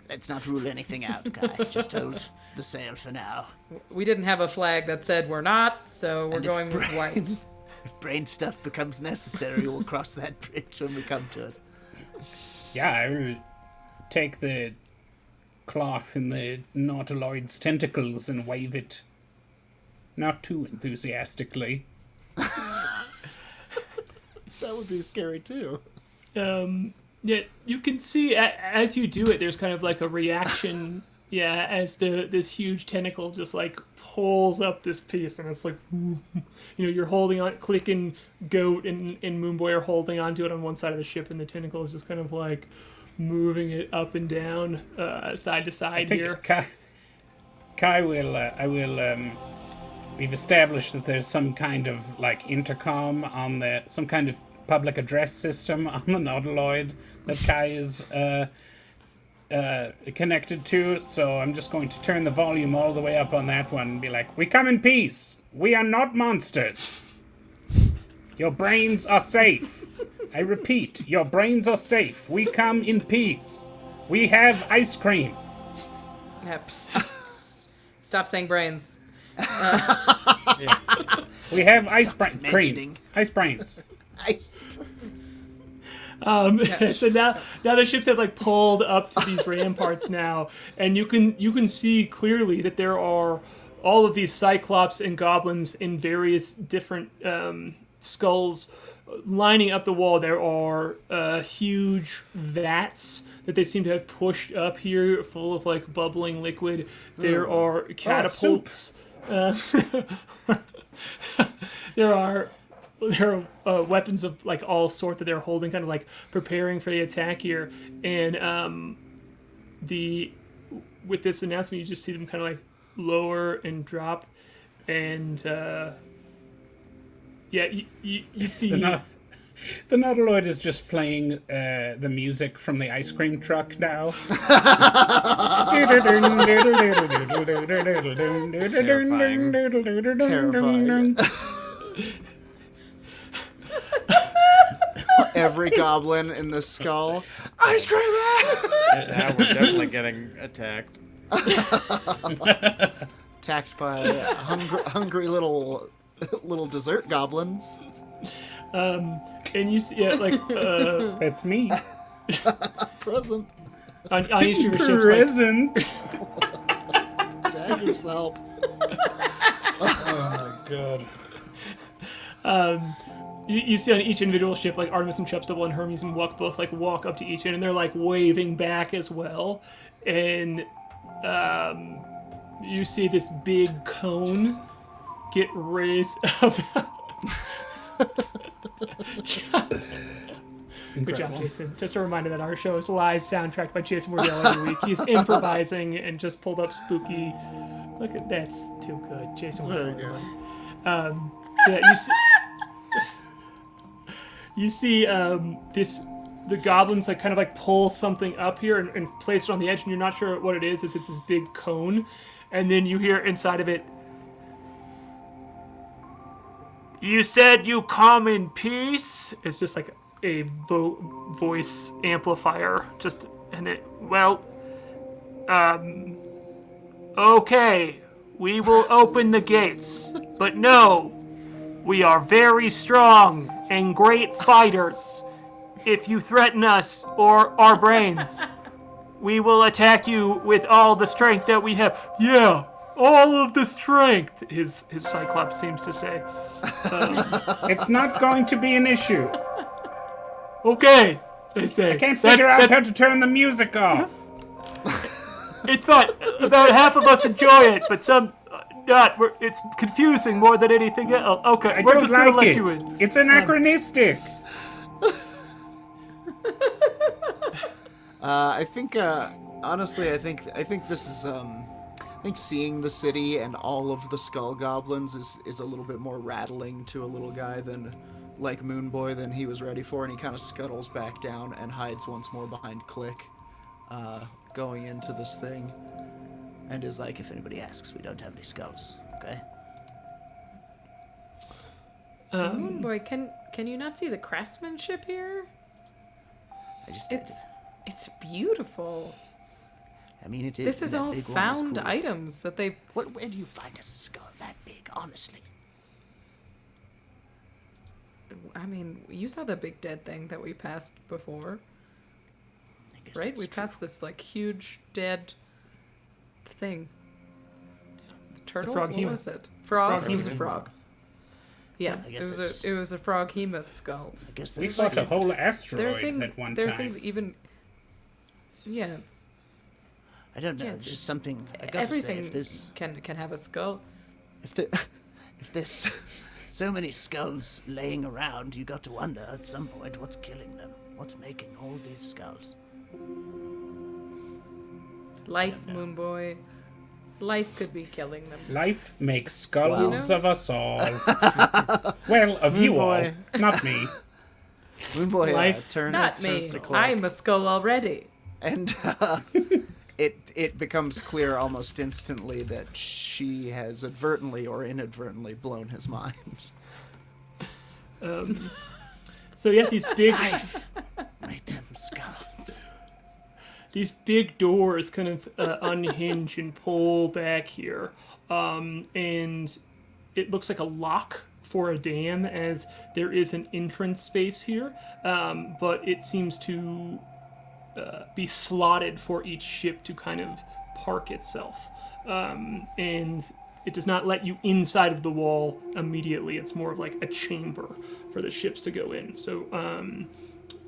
Let's not rule anything out, K.A.I. Just hold the sail for now. We didn't have a flag that said we're not, so we're And if going with white. If brain stuff becomes necessary, we'll cross that bridge when we come to it. Yeah, I will take the cloth in the Nautiloid's tentacles and wave it. Not too enthusiastically. That would be scary too. Yeah, you can see as you do it, there's kind of like a reaction. Yeah, as this huge tentacle just like pulls up this piece, and it's like, you're holding on, Klik and Goat and Moonboy are holding onto it on one side of the ship, and the tentacle is just kind of like moving it up and down, side to side I think here. Kai will. We've established that there's some kind of like intercom on some kind of public address system on the Nautiloid that Kai is connected to. So I'm just going to turn the volume all the way up on that one and be like, "We come in peace. We are not monsters. Your brains are safe. I repeat, your brains are safe. We come in peace. We have ice cream." Yep. Stop saying brains. We have ice cream. mentioning. Ice brains. Ice. So now the ships have like pulled up to these ramparts now, and you can see clearly that there are all of these cyclops and goblins in various different skulls lining up the wall. There are huge vats that they seem to have pushed up here, full of like bubbling liquid. There are catapults. There are weapons of like all sorts that they're holding, kind of like preparing for the attack here. And with this announcement, you just see them kind of like lower and drop, and you see the Nautiloid is just playing the music from the ice cream truck now. Terrifying. Every goblin in the skull. Ice cream! Now we're definitely getting attacked. Attacked by hungry little dessert goblins. and you see That's me. Present. on each of your ships, Present. Tag yourself. Oh my god. you see on each individual ship, like Artemis and Chubstable and Hermes and Wuck both like walk up to each end, and they're like waving back as well. And you see this big cone get raised up. Good job, Jason. Just a reminder that our show is live soundtracked by Jason Wardell every week. He's improvising and just pulled up spooky. Look at that's too good, Jason. Very good. Yeah, you see the goblins like kind of like pull something up here and place it on the edge, and you're not sure what it is. It's this big cone, and then you hear inside of it, "You said you come in peace." It's just like a voice amplifier, okay, we will open the gates, but no, we are very strong and great fighters. If you threaten us or our brains, we will attack you with all the strength that we have. Yeah, all of the strength, his Cyclops seems to say. It's not going to be an issue. Okay, they say. I can't figure out how to turn the music off. It's fine. About half of us enjoy it, but some not. It's confusing more than anything else. Okay, we're just gonna let you in. It's anachronistic. I think, honestly, I think this is, I think seeing the city and all of the skull goblins is a little bit more rattling to a little guy than, like Moonboy, than he was ready for, and he kind of scuttles back down and hides once more behind Klik, going into this thing, and is like, If anybody asks, we don't have any skulls, okay? Moonboy, can you not see the craftsmanship here? I just It's beautiful. I mean, it is. This is and that all big one found cool. items that they. Where do you find a skull that big, honestly? I mean, you saw the big dead thing that we passed before, I guess right? that's We true. passed this like huge dead thing. The turtle. frog what behemoth. was it? Frog. Frog It was a behemoth. frog. Yes, I it guess was that's- it was a frog behemoth skull. I guess We that's fought a whole There are asteroid things. at one There are time. things even. Yeah, it's I don't know. Yeah, it's it's- just something. I gotta everything say, if there's can have a skull. if there's so many skulls laying around, you got to wonder at some point what's killing them. What's making all these skulls? Life, Moonboy. Life could be killing them. Life makes skulls Wow. of us all. Well, of you all, Moonboy. not me. Moonboy Life- turns Not me. to Klik, I'm a skull already. and it becomes clear almost instantly that she has advertently or inadvertently blown his mind. So yeah, these big Make them skulls. these big doors kind of unhinge and pull back here, and it looks like a lock for a dam, as there is an entrance space here, but it seems to be slotted for each ship to kind of park itself. And it does not let you inside of the wall immediately. It's more of like a chamber for the ships to go in. So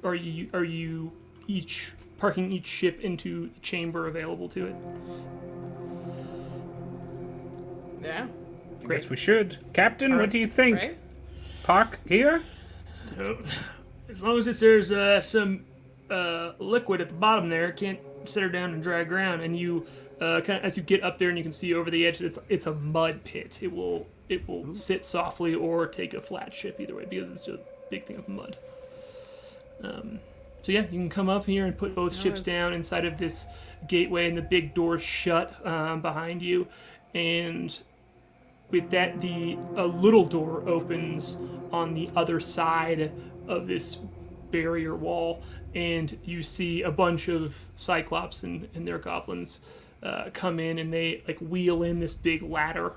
are you each parking each ship into the chamber available to it? Yeah. I guess we should. Captain, what do you think? Right? Park here? So, as long as there's some liquid at the bottom there, can't set her down and dry ground. And you, kind of as you get up there and you can see over the edge, it's a mud pit. It will sit softly or take a flat ship either way because it's just a big thing of mud. So yeah, you can come up here and put both ships down inside of this gateway, and the big door's shut behind you. And with that, a little door opens on the other side of this barrier wall, and you see a bunch of Cyclops and their goblins come in, and they like wheel in this big ladder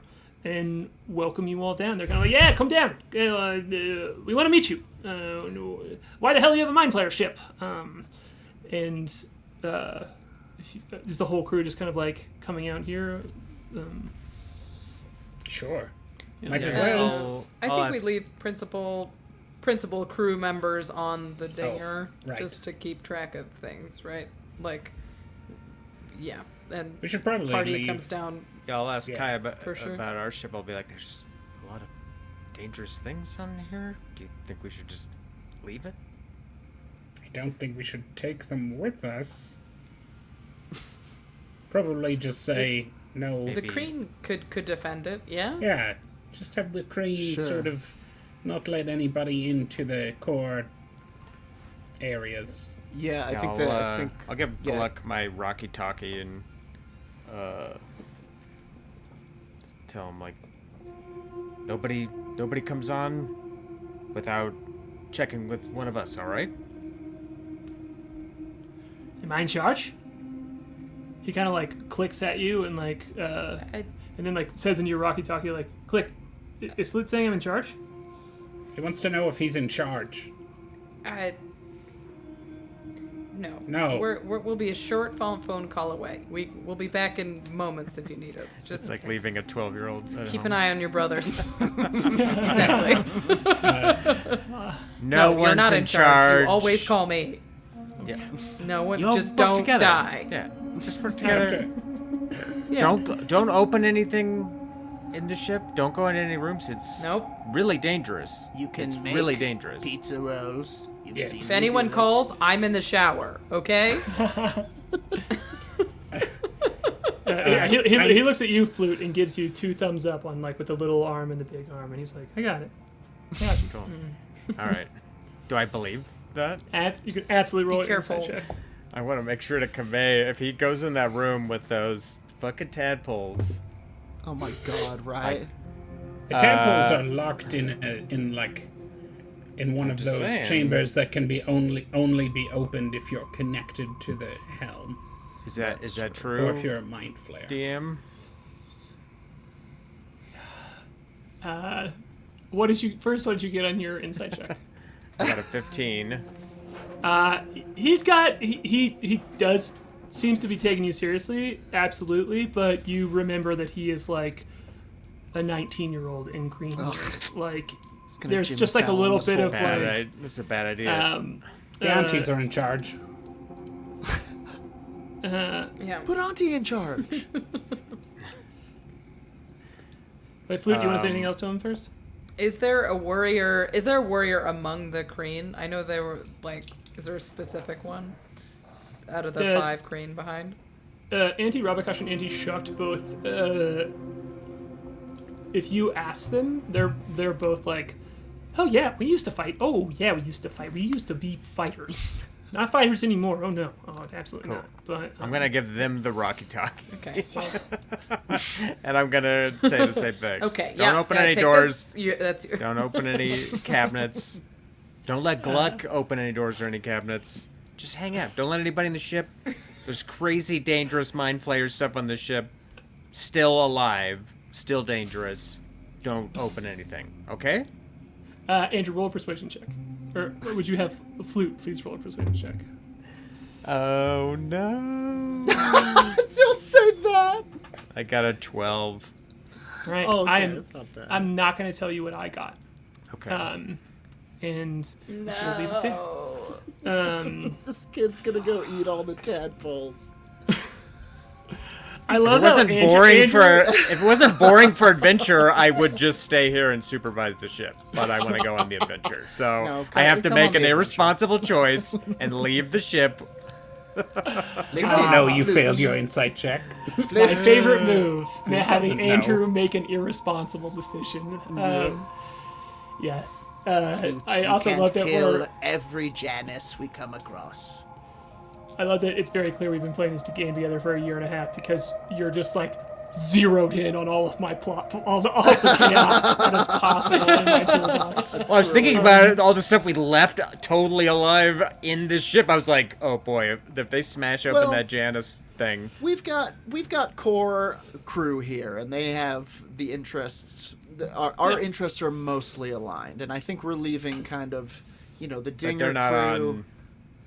and welcome you all down. They're kind of like, yeah, come down. We want to meet you. Why the hell do you have a Mind Flayer ship? Just the whole crew just kind of like coming out here. Sure. Might as well. I think we leave principal crew members on the dinger right. just to keep track of things, right? Like, yeah. And We should probably party leave. comes down. Yeah, I'll ask Yeah. Kai about sure. our ship. I'll be like, there's a lot of dangerous things on here. Do you think we should just leave it? I don't think we should take them with us. Probably just say no. The Kreen could defend it, yeah? Yeah, just have the Kreen Sure. sort of not let anybody into the core areas. Yeah, I think I'll give yeah. Gluck my Rocky Talkie and tell him like nobody comes on without checking with one of us. All right? Am I in charge? He kind of like clicks at you and like, and then like says in your walkie-talkie like, "Click, is Flute saying I'm in charge?" He wants to know if he's in charge. No. No. We'll be a short phone call away. We'll be back in moments if you need us. Just It's like leaving a 12-year-old. keep an eye on your brothers. Exactly. No you're one's not in charge. You always call me. Yeah. No one. You'll Just work don't together. die. Yeah. Just work After, together. Yeah. Don't open anything in the ship. Don't go into any rooms. It's Nope. really dangerous. You can it's make really dangerous. pizza rolls. You've Yes. seen If me anyone do it. calls, I'm in the shower. Okay. Yeah, he looks at you, Flute, and gives you 2 thumbs up on like with the little arm and the big arm, and he's like, "I got it." I got you. Cool. All right. Do I believe that? You can absolutely roll Be an insight careful. check. I want to make sure to convey if he goes in that room with those fucking tadpoles. Oh my god, right? the tadpoles are locked in one of just those saying. chambers that can be only be opened if you're connected to the helm, Is that true? or if you're a Mind Flayer. DM? What did you get on your insight check? I got a 15. He does seems to be taking you seriously, absolutely, but you remember that he is like a 19-year-old in green years. Like gonna there's Jimmy just like a Fallon little this bit whole of like This is a bad idea. The aunties are in charge. Yeah. Put Auntie in charge. Wait, Flute, do you want to say anything else to him first? Is there a warrior among the Kreen? I know there were like. Is there a specific one out of the 5 Kreen behind? Anti-Rabakash and Anti-Shucked both. If you ask them, they're both like, "Oh yeah, we used to fight. Oh yeah, we used to fight. We used to be fighters, not fighters anymore. Oh no, oh absolutely Cool. not." But I'm gonna give them the Rocky Talk, Okay. Well, and I'm gonna say the same thing. okay. Don't open any take doors. This. That's you. Don't open any cabinets. Don't let Gluck open any doors or any cabinets. Just hang out. Don't let anybody in the ship. There's crazy, dangerous Mind Flayer stuff on the ship. Still alive. Still dangerous. don't open anything, okay? Andrew, roll a persuasion check. Or would you have a Flute? Please roll a persuasion check. Oh, no. Don't say that. I got a 12. All right. Oh, okay, that's not bad. I'm not going to tell you what I got. Okay. And we'll leave it there. This kid's gonna go eat all the tadpoles. I If love it wasn't how boring Andrew, if it wasn't boring for adventure, I would just stay here and supervise the ship. But I want to go on the adventure, so No, I have to come make on an the irresponsible choice and leave the ship. No, you failed your insight check. my favorite move, Flute having doesn't Andrew know. make an irresponsible decision. Yeah. Flute, I you also can't love that kill every Janus we come across. I love that it's very clear we've been playing this game together for a year and a half because you're just like zeroed in on all of my plot, all the chaos that is possible in my toolbox. Well, I was thinking about it, all the stuff we left totally alive in this ship. I was like, oh boy, if they smash open Well- that Janus thing. We've got core crew here, and they have the interests. Our interests are mostly aligned, and I think we're leaving kind of, the Dinger They're not crew, on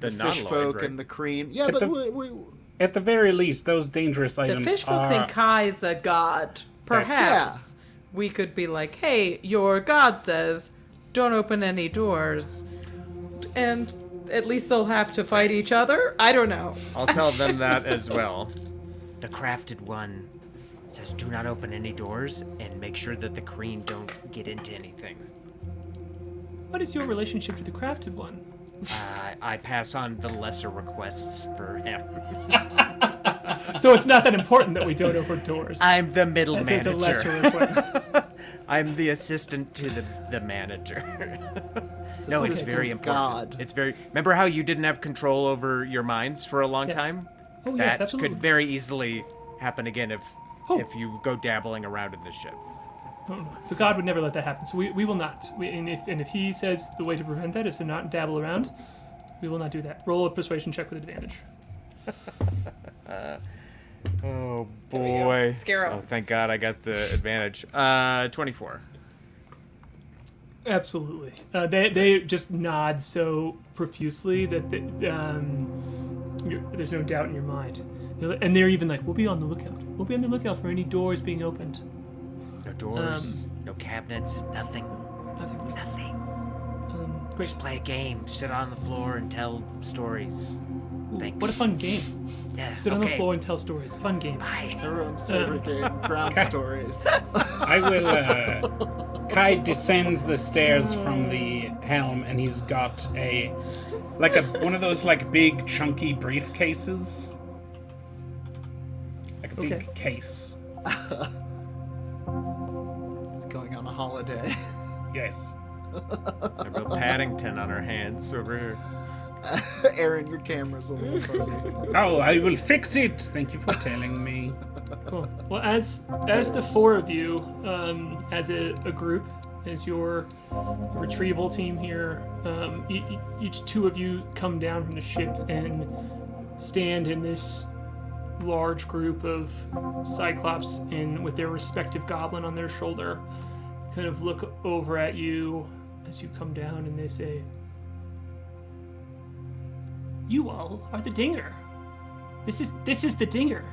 the the non-Lloyd, fish folk, right? and the Kreen. Yeah, At but the- At the very least, those dangerous The items fish folk are... think K.A.I's a god. Perhaps we could be like, hey, your god says, don't open any doors. And at least they'll have to fight each other? I don't know. I'll tell them that as well. The crafted one says do not open any doors and make sure that the Kreen don't get into anything. What is your relationship to the crafted one? I pass on the lesser requests for him. So it's not that important that we don't open doors. I'm the middle That's it's a lesser manager. request. I'm the assistant to the manager. No, it's Assistant very important. god. It's very. Remember how you didn't have control over your minds for a long Yes. time? Oh, That yes, absolutely. could very easily happen again if Oh. you go dabbling around in this ship. Oh, the god would never let that happen, so we will not. And if he says the way to prevent that is to not dabble around, we will not do that. Roll a persuasion check with advantage. Oh we go. boy! Scare 'em. Oh, thank God I got the advantage. 24. Absolutely. They just nod so profusely that there's no doubt in your mind. And they're even like, we'll be on the lookout. We'll be on the lookout for any doors being opened. No doors, no cabinets, nothing. Nothing. Great. Just play a game, sit on the floor and tell stories. Thanks. What a fun game. Yeah, Sit on the okay. floor and tell stories. Fun game. Bye. Everyone's favorite game, ground stories. I will, Kai descends the stairs from the helm, and he's got one of those, big, chunky briefcases. Like a big Okay. case. It's going on a holiday. Yes. A real Paddington on her hands over here. Aaron, your camera's a little fuzzy. Oh, I will fix it! Thank you for telling me. Cool. Well, as the four of you, as a group, as your retrieval team here, each two of you come down from the ship and stand in this large group of Cyclops and with their respective goblin on their shoulder, kind of look over at you as you come down, and they say, "You all are the Dinger. This is the Dinger,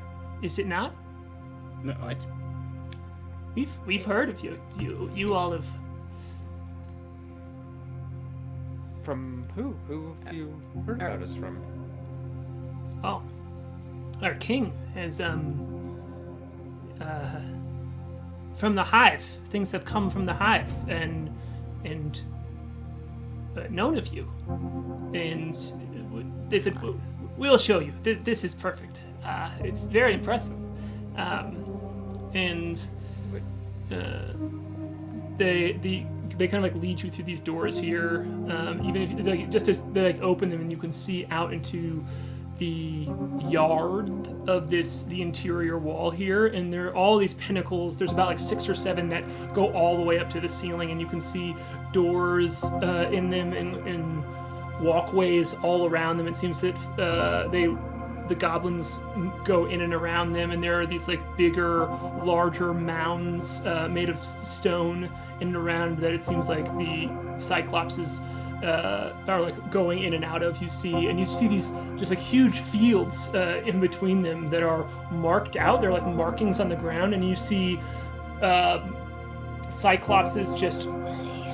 is it not? No, what? We've heard of you. You all have." From who? Who have you heard about us from? Oh, our king has from the hive. Things have come from the hive and known of you, and they said we'll show you. This is perfect. It's very impressive, and they kind of lead you through these doors here. Even if just as they open them, and you can see out into the yard of the interior wall here, and there are all these pinnacles. There's about 6 or 7 that go all the way up to the ceiling, and you can see doors in them and walkways all around them. It seems that the goblins go in and around them, and there are these like bigger, larger mounds made of stone in and around that it seems like the Cyclopses are like going in and out of. You see these just like huge fields in between them that are marked out. They're like markings on the ground, and you see Cyclopses just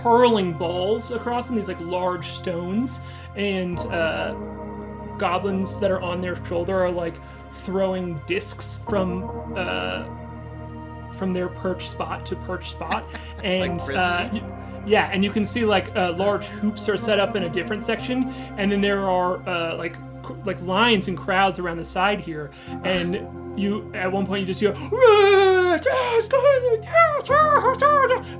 hurling balls across them, these like large stones, and goblins that are on their shoulder are like throwing discs from their perch spot to perch spot, and yeah, and you can see like large hoops are set up in a different section, and then there are like lines and crowds around the side here, and you at one point you just hear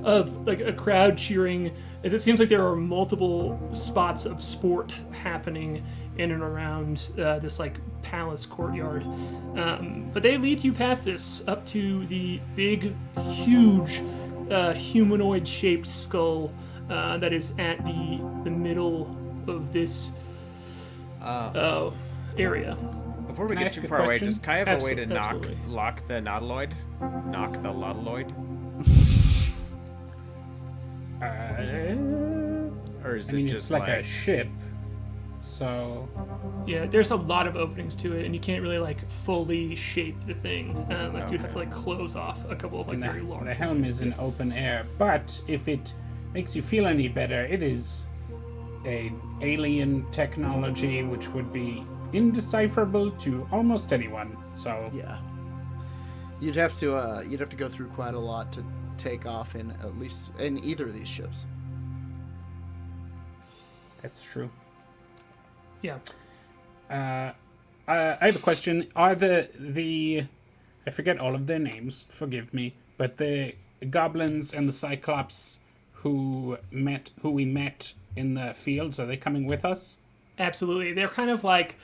of like a crowd cheering, as it seems like there are multiple spots of sport happening in and around this like palace courtyard. But they lead you past this up to the big, huge humanoid-shaped skull that is at the middle of this area. Before we Can I get ask too a far away, question? does Kai have a way to Absolutely. lock the nautiloid? Knock the nautiloid? Or is I mean, it it's just like a ship, so Yeah, there's a lot of openings to it, and you can't really like fully shape the thing. Like you'd have to like close off a couple of like very the large. helm is in open air. But if it makes you feel any better, it is a alien technology which would be indecipherable to almost anyone. So Yeah. You'd have to go through quite a lot to take off in at least in either of these ships. that's true. Yeah. I have a question. Are the I forget all of their names, forgive me, but the goblins and the Cyclops who we met in the fields, are they coming with us? Absolutely. They're kind of like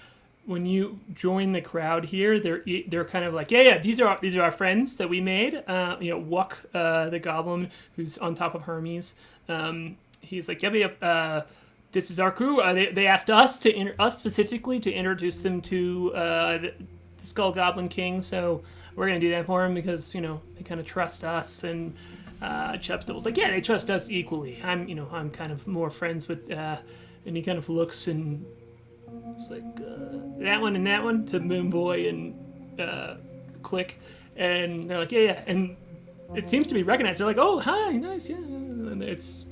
when you join the crowd here, they're kind of like, yeah, these are our friends that we made. Wuck, the goblin who's on top of Hermes. He's like, yep. This is our crew. They asked us us specifically to introduce them to the Skull Goblin King. So we're gonna do that for him because they kind of trust us. And Chepstill was like, yeah, they trust us equally. I'm kind of more friends with. And he kind of looks and it's like that one and that one to Moonboy and Klik, and they're like, yeah, and it seems to be recognized. They're like, oh, hi, nice, yeah. And it's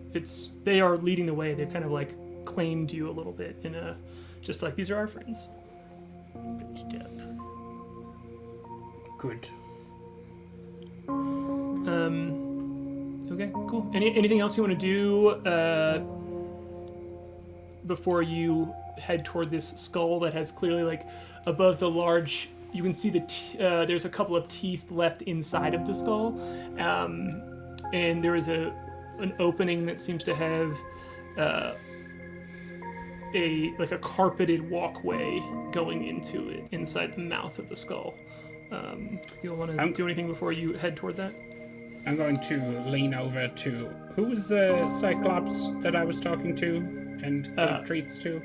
they are leading the way. They've kind of like claimed you a little bit in a just like these are our friends. Good. Okay, cool. Anything else you want to do before you head toward this skull that has clearly like above the large? You can see there's a couple of teeth left inside of the skull, and there is an opening that seems to have a carpeted walkway going into it inside the mouth of the skull. You'll want to do anything before you head toward that? I'm going to lean over to who was the Cyclops that I was talking to and gave treats to?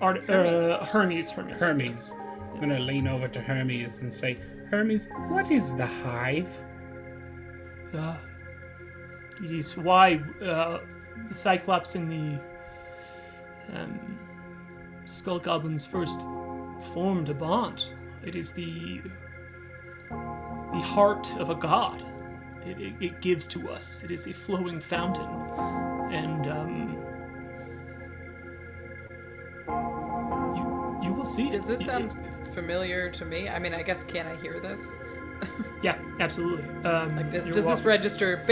Hermes. Hermes. I'm going to lean over to Hermes and say, Hermes, what is the hive? It is why the Cyclops and the Skull Goblins first formed a bond. It is the heart of a god. It gives to us. It is a flowing fountain, and you will see. Does this sound familiar to me? I mean, I guess, can I hear this? Yeah, absolutely. Like this, does this register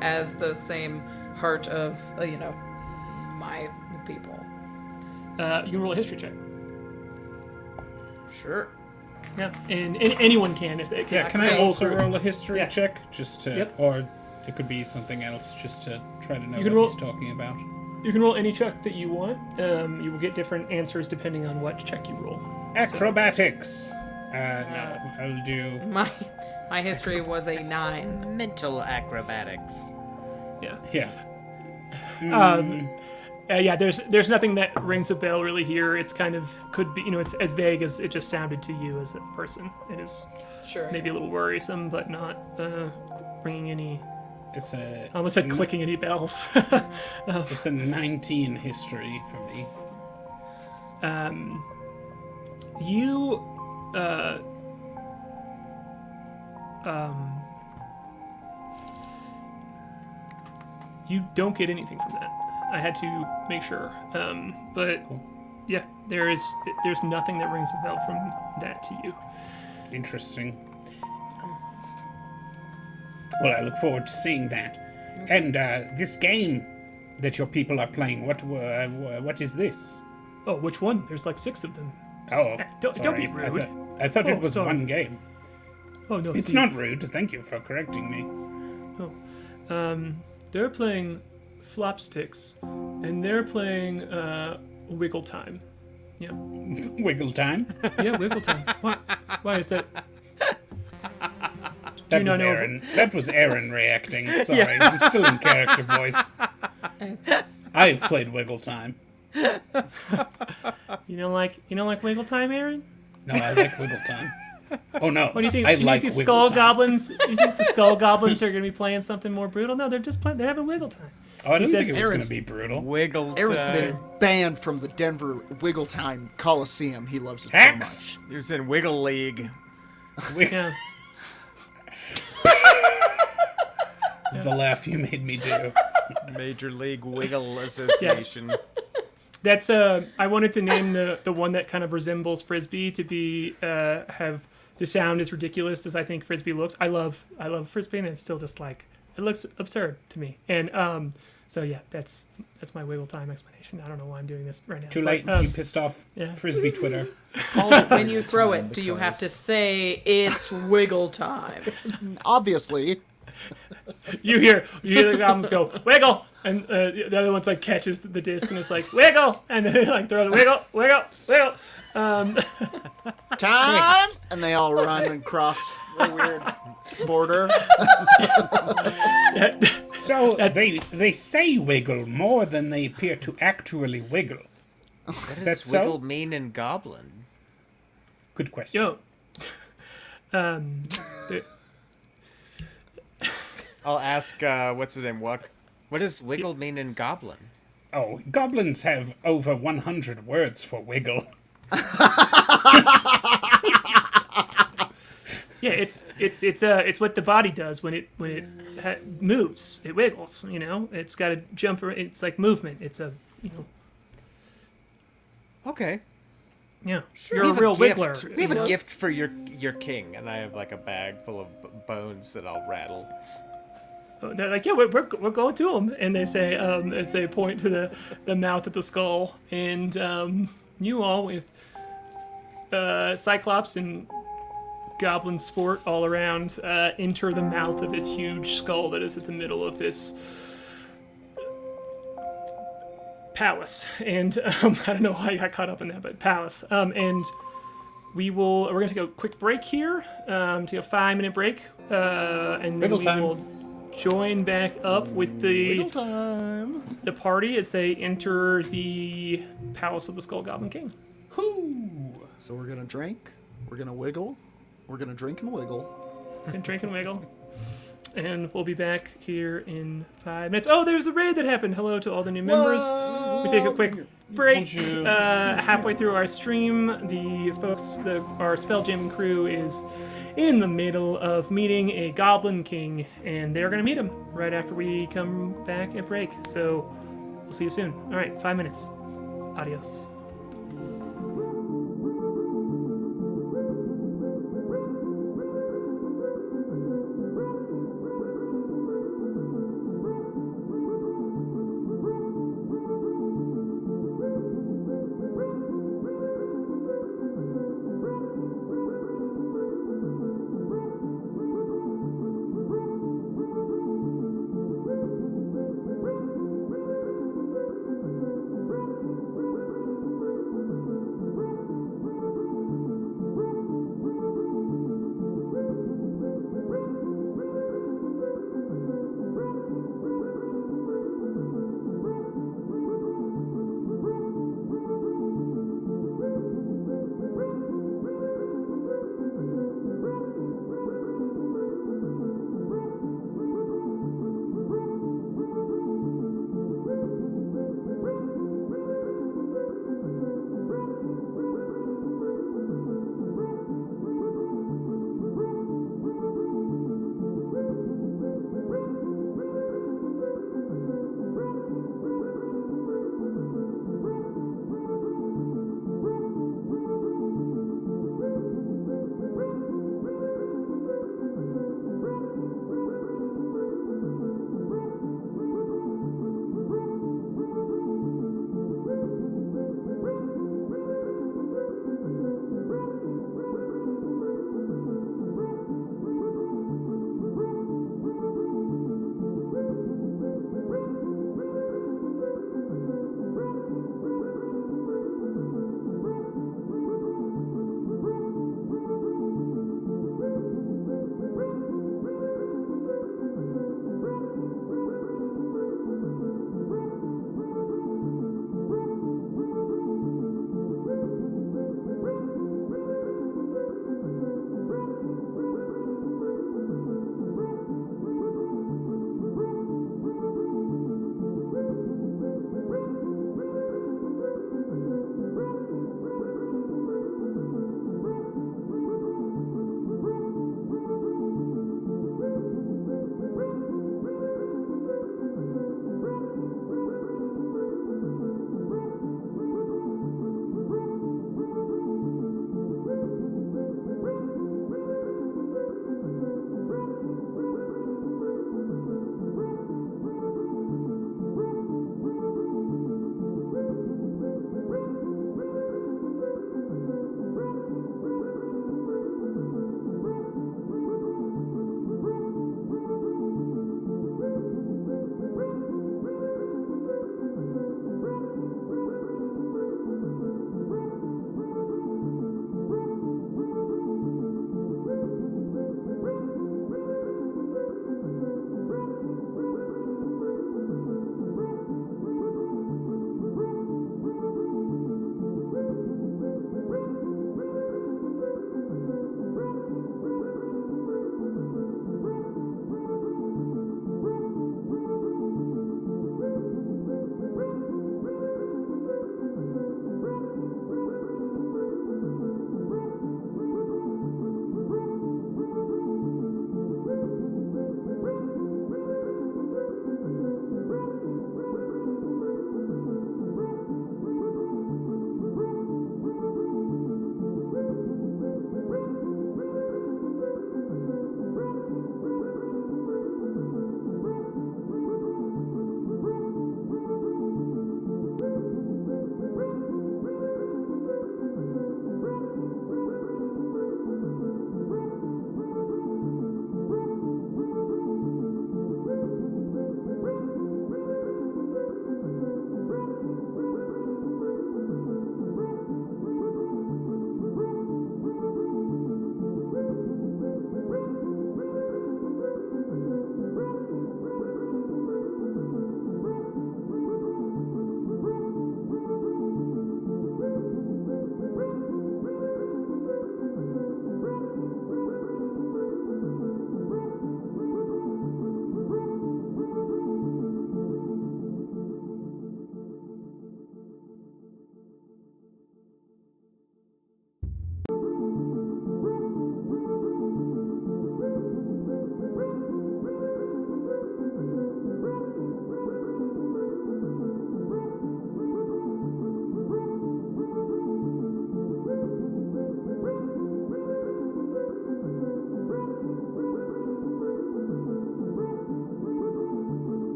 as the same heart of my people? You can roll a history check. Sure. Yeah, and anyone can if they can. Yeah, can I also roll a history Yeah. check? Just to, Yep. or it could be something else, just to try to know You can what roll- he's talking about. You can roll any check that you want. You will get different answers depending on what check you roll. Acrobatics. No, I'll do. My history was a 9. Mental acrobatics. Yeah. Yeah. Yeah, there's nothing that rings a bell really here. It's kind of could be, it's as vague as it just sounded to you as a person. It is Sure. maybe a little worrisome, but not ringing any. It's a. I almost said clicking any bells. It's a 19 history for me. You you don't get anything from that. I had to make sure. But yeah, there's nothing that rings a bell from that to you. Interesting. Well, I look forward to seeing that. And this game that your people are playing, what is this? Oh, which one? There's like 6 of them. Oh, Don't sorry. be rude. I thought Oh, it was sorry. one game. Oh no, It's see. not rude. Thank you for correcting me. They're playing Flopsticks, and they're playing Wiggle Time. Yeah, Wiggle time. yeah, Wiggle Time. Why is that? That not was know if- Aaron. That was Aaron reacting. Sorry, I'm still in character voice. I've played Wiggle Time. You don't like Wiggle Time, Aaron? No, I like Wiggle Time. Oh no, What do you think? I You like think the Wiggle Skull Time. Goblins? You think the Skull Goblins are going to be playing something more brutal? No, they're just playing. They're having Wiggle Time. Oh, I didn't says think it was going Aaron's- to be brutal. Wiggle. Aaron's been banned from the Denver Wiggle Time Coliseum. He loves it Hex! so much. He was in Wiggle League. Yeah. This is the laugh you made me do. Major League Wiggle Association. That's I wanted to name the one that kind of resembles Frisbee to be to sound as ridiculous as I think Frisbee looks. I love Frisbee, and it's still just like it looks absurd to me. And so yeah, that's my Wiggle Time explanation. I don't know why I'm doing this right now. Too but, late. You pissed off yeah. Frisbee Twitter. When you throw it, do you have to say it's Wiggle Time? Obviously, You hear the goblins go wiggle, and the other one's like catches the disc and it's like wiggle, and then they like throw the wiggle. time, and they all run across a weird border. So they say wiggle more than they appear to actually wiggle. What does That's so? Wiggle mean in Goblin? Good question. Yo, the- I'll ask, what's his name, Wuck? What does Wiggle mean in Goblin? Oh, goblins have over 100 words for wiggle. yeah, it's what the body does when it moves. It wiggles. It's got a jumper. It's like movement. It's a Okay. yeah. We You're a have real gift. wiggler. We have a gift for your king, and I have like a bag full of bones that I'll rattle. They're like, yeah, we're going to him, and they say as they point to the mouth of the skull, and you all with Cyclops and Goblin sport all around enter the mouth of this huge skull that is at the middle of this palace, and I don't know why I got caught up in that, but palace, and we're gonna take a quick break here, take a 5-minute break, and then Wiggle we time. will join back up with the Wiggle time. the party as they enter the palace of the Skull Goblin King. So we're gonna drink. We're gonna wiggle. We're gonna drink and wiggle. And drink and wiggle. And we'll be back here in 5 minutes. Oh, there's the raid that happened. Hello to all the new members. We take a quick break. Halfway through our stream, the folks, our Spelljammer crew is in the middle of meeting a Goblin King, and they're going to meet him right after we come back at break. So we'll see you soon. All right, 5 minutes. Adios.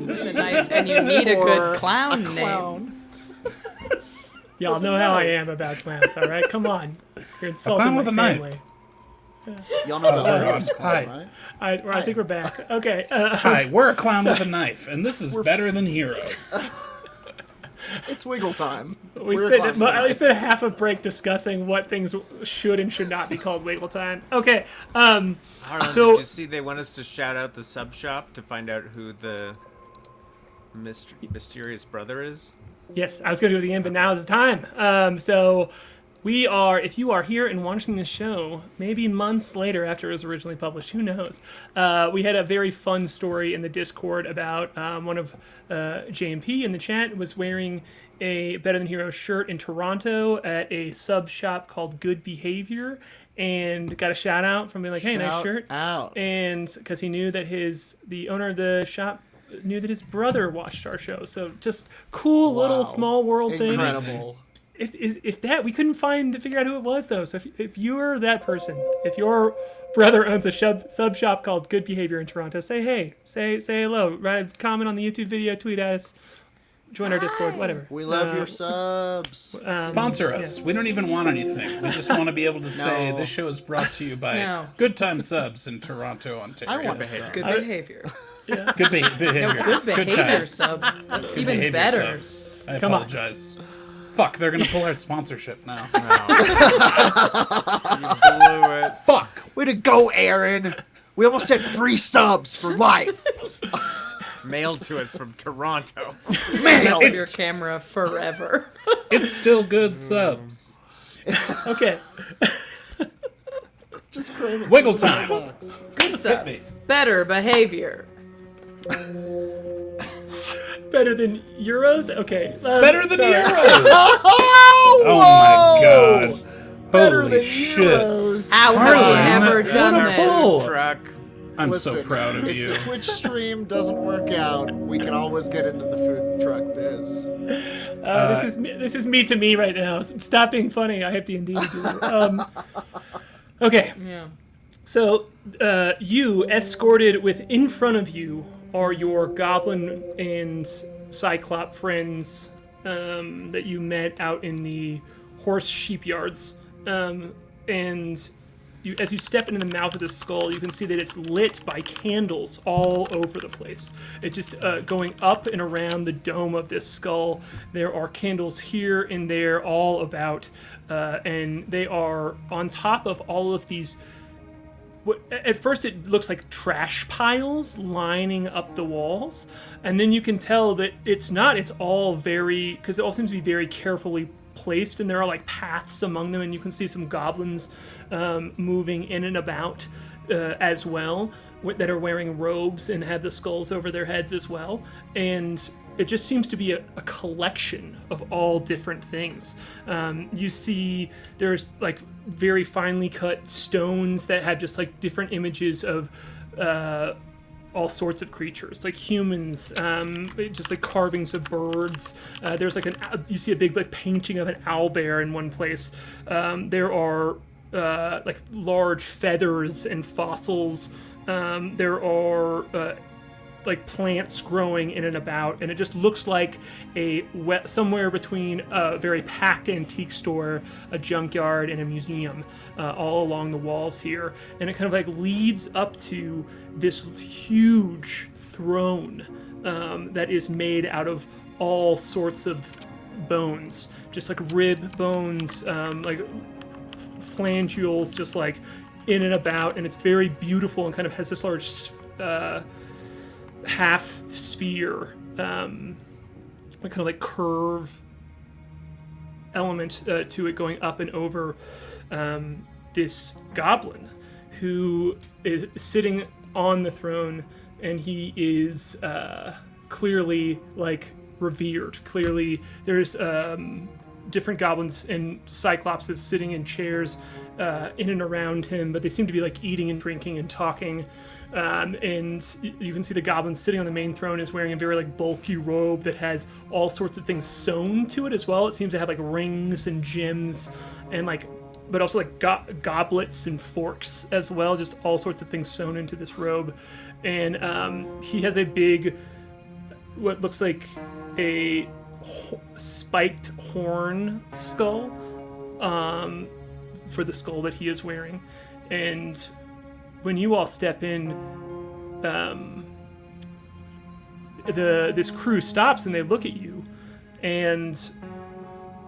The knife, and you need a good clown name. Clown. Y'all know how I am about clowns, all right? Come on. You're insulting clown my with a knife. family. Y'all know about God. Urist clown, Hi. right? I think we're back. Okay. Hi, we're a clown with a knife, and this is better than heroes. It's wiggle time. We We're a spent clown with a at knife. least a half a break discussing what things should and should not be called wiggle time. Okay. Hold on, So- did you see they want us to shout out the sub shop to find out who the mysterious brother is? Yes, I was going to go to the end, but now is the time. So we are, if you are here and watching this show, maybe months later after it was originally published, who knows? We had a very fun story in the Discord about one of JMP in the chat was wearing a Better Than Hero shirt in Toronto at a sub shop called Good Behavior, and got a shout out from being like, hey, nice Shout shirt. out. And because he knew that the owner of the shop knew that his brother watched our show. So just cool little Wow. small world things. Incredible. If that we couldn't figure out who it was though. So if you're that person, if your brother owns a sub shop called Good Behavior in Toronto, say hey, say hello, write comment on the YouTube video, tweet us, join our Discord, whatever. We love your subs. Sponsor us. We don't even want anything. We just want to be able to say No. this show is brought to you by No. Good Time Subs in Toronto, Ontario. I want a sub. Good behavior. Good behavior. Good behavior times. subs. That's Good even behavior better. subs. I Come on. apologize. Fuck, they're gonna pull our sponsorship now. You blew it. Fuck. Way to go, Aaron. We almost had free subs for life. Mailed to us from Toronto. Mess up your camera forever. It's still good subs. Okay. Just crazy. Wiggle time. Good subs. Better behavior. Better than Euros? Okay. Better than sorry. Euros. Oh, Oh my god. Better Holy than shit. Euros. How have Harlan, you never that done was our this? pull. Truck. I'm Listen, so proud of if you. the Twitch stream doesn't work out, we can always get into the food truck biz. This is me to me right now. Stop being funny. I have D&D to do. Okay. Yeah. So, you escorted in front of you are your goblin and cyclop friends that you met out in the horse sheep yards. And as you step into the mouth of the skull, you can see that it's lit by candles all over the place. It's just going up and around the dome of this skull. There are candles here and there all about, and they are on top of all of these. At first it looks like trash piles lining up the walls, and then you can tell that it's not. It's all because it all seems to be very carefully placed, and there are like paths among them, and you can see some goblins moving in and about as well, that are wearing robes and have the skulls over their heads as well. And it just seems to be a collection of all different things. You see there's like very finely cut stones that have just like different images of all sorts of creatures, like humans, just like carvings of birds. There's like you see a big like painting of an owlbear in one place. There are like large feathers and fossils. There are like plants growing in and about, and it just looks like somewhere between a very packed antique store, a junkyard, and a museum, all along the walls here. And it kind of like leads up to this huge throne that is made out of all sorts of bones, just like rib bones, like flangules, just like in and about, and it's very beautiful and kind of has this large half sphere, kind of like curve element to it going up and over this goblin who is sitting on the throne, and he is clearly like revered. Clearly there's different goblins and cyclopses sitting in chairs in and around him, but they seem to be like eating and drinking and talking. And you can see the goblin sitting on the main throne is wearing a very like bulky robe that has all sorts of things sewn to it as well. It seems to have like rings and gems and like, but also like goblets and forks as well. Just all sorts of things sewn into this robe. And he has a big what looks like a spiked horn skull for the skull that he is wearing. And when you all step in, this crew stops and they look at you, and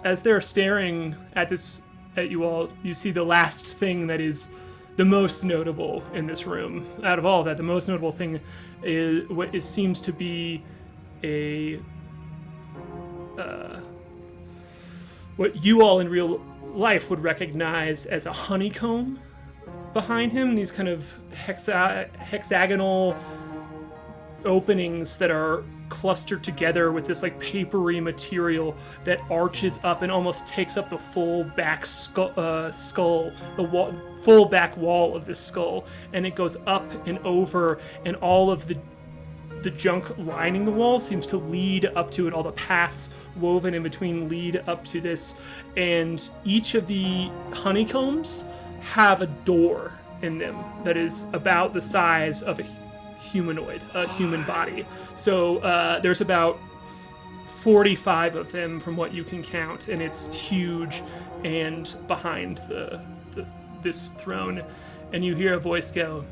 as they're staring at you all, you see the last thing that is the most notable in this room. Out of all of that, the most notable thing is what seems to be what you all in real life would recognize as a honeycomb behind him. These kind of hexagonal openings that are clustered together with this like papery material that arches up and almost takes up the full back skull, the full back wall of this skull, and it goes up and over, and all of the junk lining the wall seems to lead up to it. All the paths woven in between lead up to this, and each of the honeycombs have a door in them that is about the size of a human body. So there's about 45 of them from what you can count, and it's huge and behind this throne. And you hear a voice go,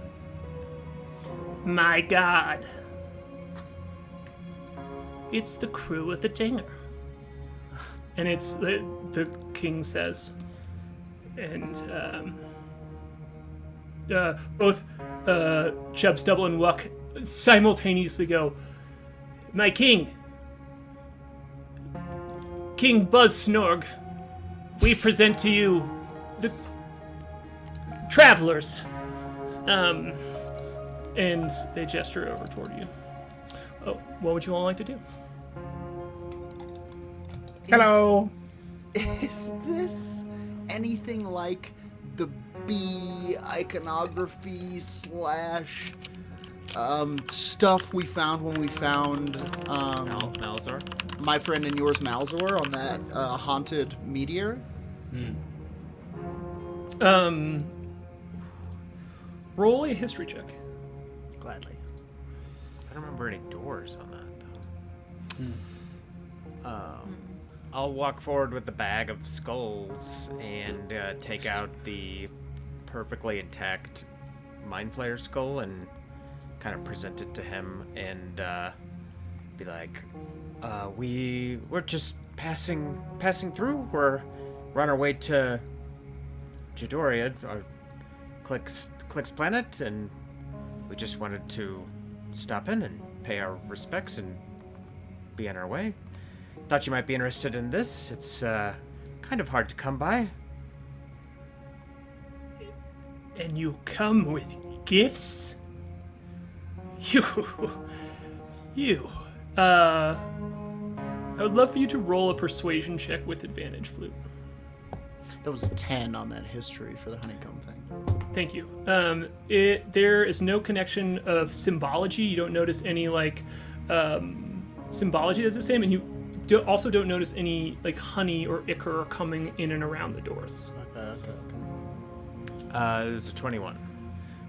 "My God, it's the crew of the Dinger." And it's the king says, and both Chubb, Stubble, and Wuck simultaneously go, "My king, King Buzzsnorg, we present to you the travelers." And they gesture over toward you. Oh, what would you all like to do? Hello. Is this anything like the bee iconography / stuff we found when we found Malzor? my friend and yours Malzor on that haunted meteor? Roll a history check. Gladly. I don't remember any doors on that, though. I'll walk forward with the bag of skulls and take out the perfectly intact Mind Flayer skull and kind of present it to him and be like, we're just passing through. We're on our way to Jidoria, our Klik's planet, and we just wanted to stop in and pay our respects and be on our way. Thought you might be interested in this. It's kind of hard to come by. And you come with gifts? You. I would love for you to roll a persuasion check with advantage, Flute. That was a 10 on that history for the honeycomb thing. Thank you. There is no connection of symbology. You don't notice any symbology that's the same, and you also don't notice any honey or ichor coming in and around the doors. Okay. It was a 21.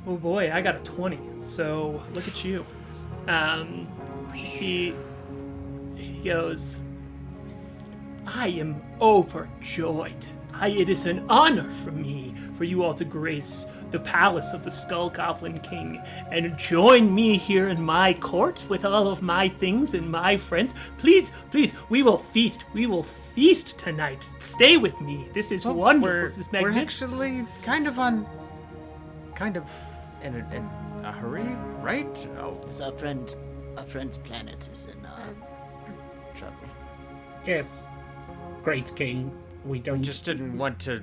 Oh boy, I got a 20. So look at you. He goes, "I am overjoyed. It is an honor for me for you all to grace the palace of the Skull Goblin King and join me here in my court with all of my things and my friends. Please, we will feast. We will feast tonight. Stay with me. This is wonderful. This is magnificent." We're actually kind of in a hurry, right? Oh. Is our friend's planet is in trouble. Yes. Great king. We don't Just didn't want to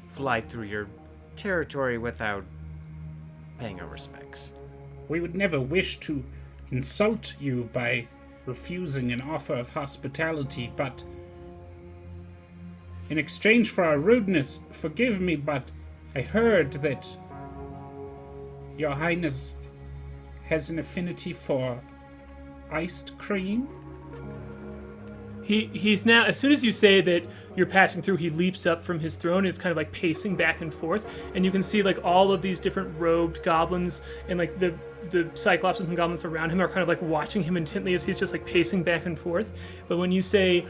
fly through your territory without paying our respects. We would never wish to insult you by refusing an offer of hospitality, but in exchange for our rudeness, forgive me, but I heard that Your Highness has an affinity for iced cream. He's now, as soon as you say that you're passing through, he leaps up from his throne and is kind of pacing back and forth, and you can see all of these different robed goblins and the the Cyclopses and goblins around him are kind of like watching him intently as he's just like pacing back and forth. But when you say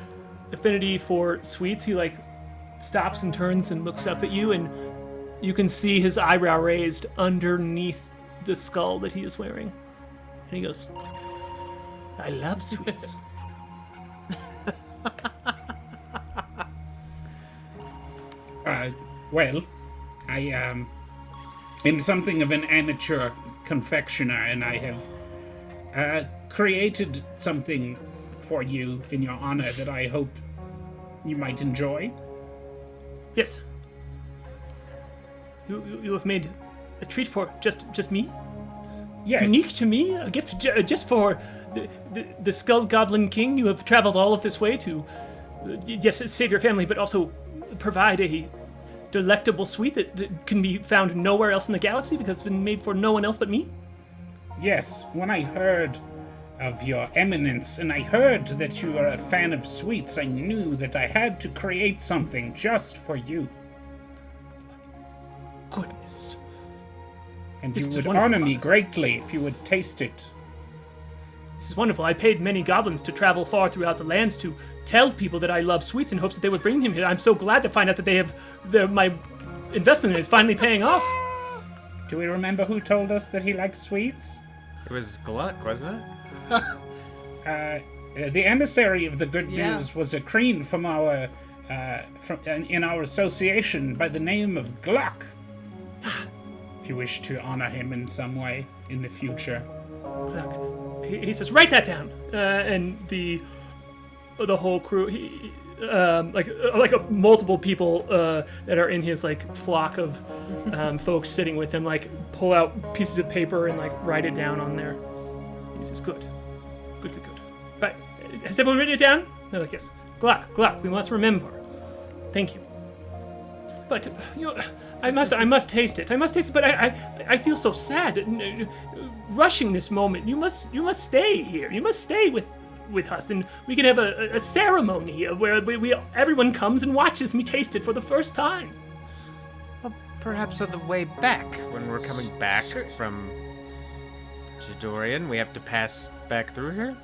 affinity for sweets, he like stops and turns and looks up at you, and you can see his eyebrow raised underneath the skull that he is wearing. And he goes, I love sweets. Well, I am something of an amateur confectioner, and I have created something for you in your honor that I hope you might enjoy. Yes. You have made a treat for just me? Yes. Unique to me? A gift just for the Skull Goblin King? You have traveled all of this way to, yes, save your family, but also provide a delectable sweet that can be found nowhere else in the galaxy because it's been made for no one else but me? Yes, when I heard of your eminence and I heard that you are a fan of sweets, I knew that I had to create something just for you. Goodness. And This you is would wonderful. honor me greatly if you would taste it. This is wonderful. I paid many goblins to travel far throughout the lands to tell people that I love sweets in hopes that they would bring him here. I'm so glad to find out that my investment is finally paying off. Do we remember who told us that he likes sweets? It was Gluck, wasn't it? The emissary of the good Yeah. news was a Kreen from our in our association by the name of Gluck. If you wish to honor him in some way in the future. Look, he says, write that down. And the whole crew, multiple people that are in his like flock of folks sitting with him, like pull out pieces of paper and like write it down on there. He says, good. Right, has everyone written it down? They're like, yes. Gluck, we must remember. Thank you. But I must taste it. But I feel so sad rushing this moment. You must stay here. You must stay with us, and we can have a ceremony where everyone comes and watches me taste it for the first time. Well, perhaps on the way back, when we're coming back from Jadorian, we have to pass back through here?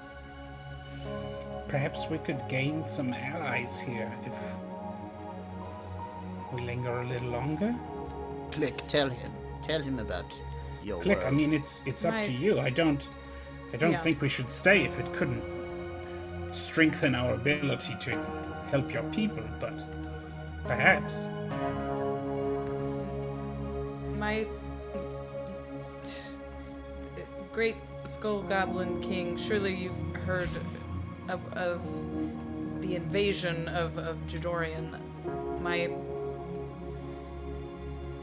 Perhaps we could gain some allies here if we linger a little longer. Klik, tell him about your Klik, world. I mean, it's up to you. I don't Yeah. think we should stay if it couldn't strengthen our ability to help your people, but perhaps. My great Skull Goblin King, surely you've heard of the invasion of Jadorian.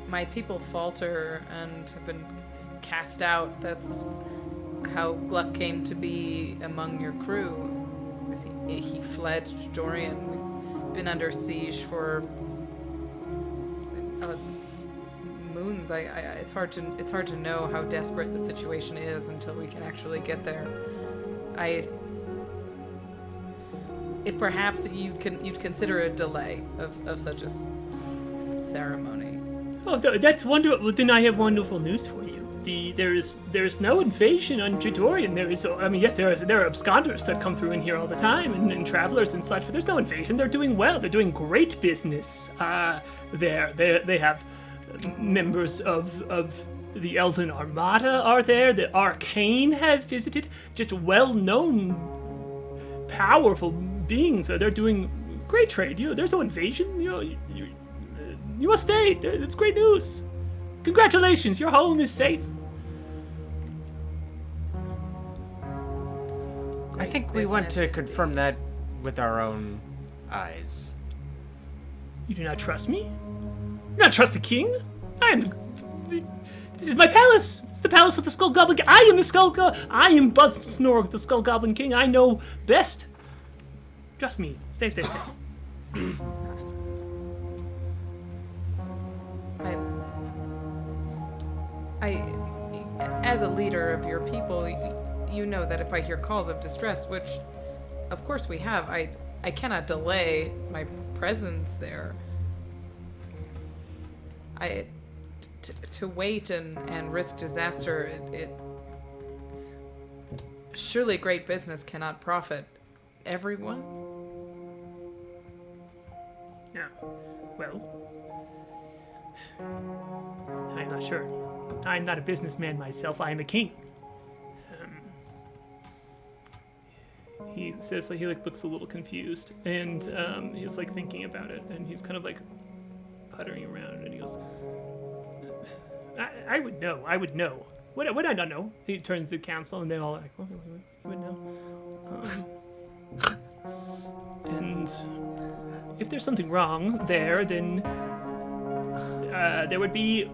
My people falter and have been cast out. That's how Gluck came to be among your crew. He fled Jadorian. We've been under siege for moons. It's hard to know how desperate the situation is until we can actually get there. If perhaps you'd consider a delay of such a ceremony. Oh, that's wonderful. Well, then I have wonderful news for you. There's no invasion on Jadorian. Yes, there are absconders that come through in here all the time, and travelers and such, but there's no invasion. They're doing well. They're doing great business there. They have members of the Elven Armada are there. The Arcane have visited. Just well-known, powerful beings. They're doing great trade. There's no invasion. You must stay. It's great news. Congratulations, your home is safe. I think we want to business confirm that with our own eyes. You do not trust me? You do not trust the king? This is my palace. It's the palace of the Skull Goblin. I am I am Buzz Snorg, the Skull Goblin King. I know best. Trust me. Stay. As a leader of your people, you know that if I hear calls of distress, which of course we have, I cannot delay my presence there. To wait and risk disaster, Surely great business cannot profit everyone? Yeah. Well, I'm not sure. I'm not a businessman myself. I am a king. He says he looks a little confused, and he's thinking about it, and he's kind of puttering around, and he goes, I would know. I would know. Would I not know? He turns to the council, and they all well, you would know. And if there's something wrong there, then there would be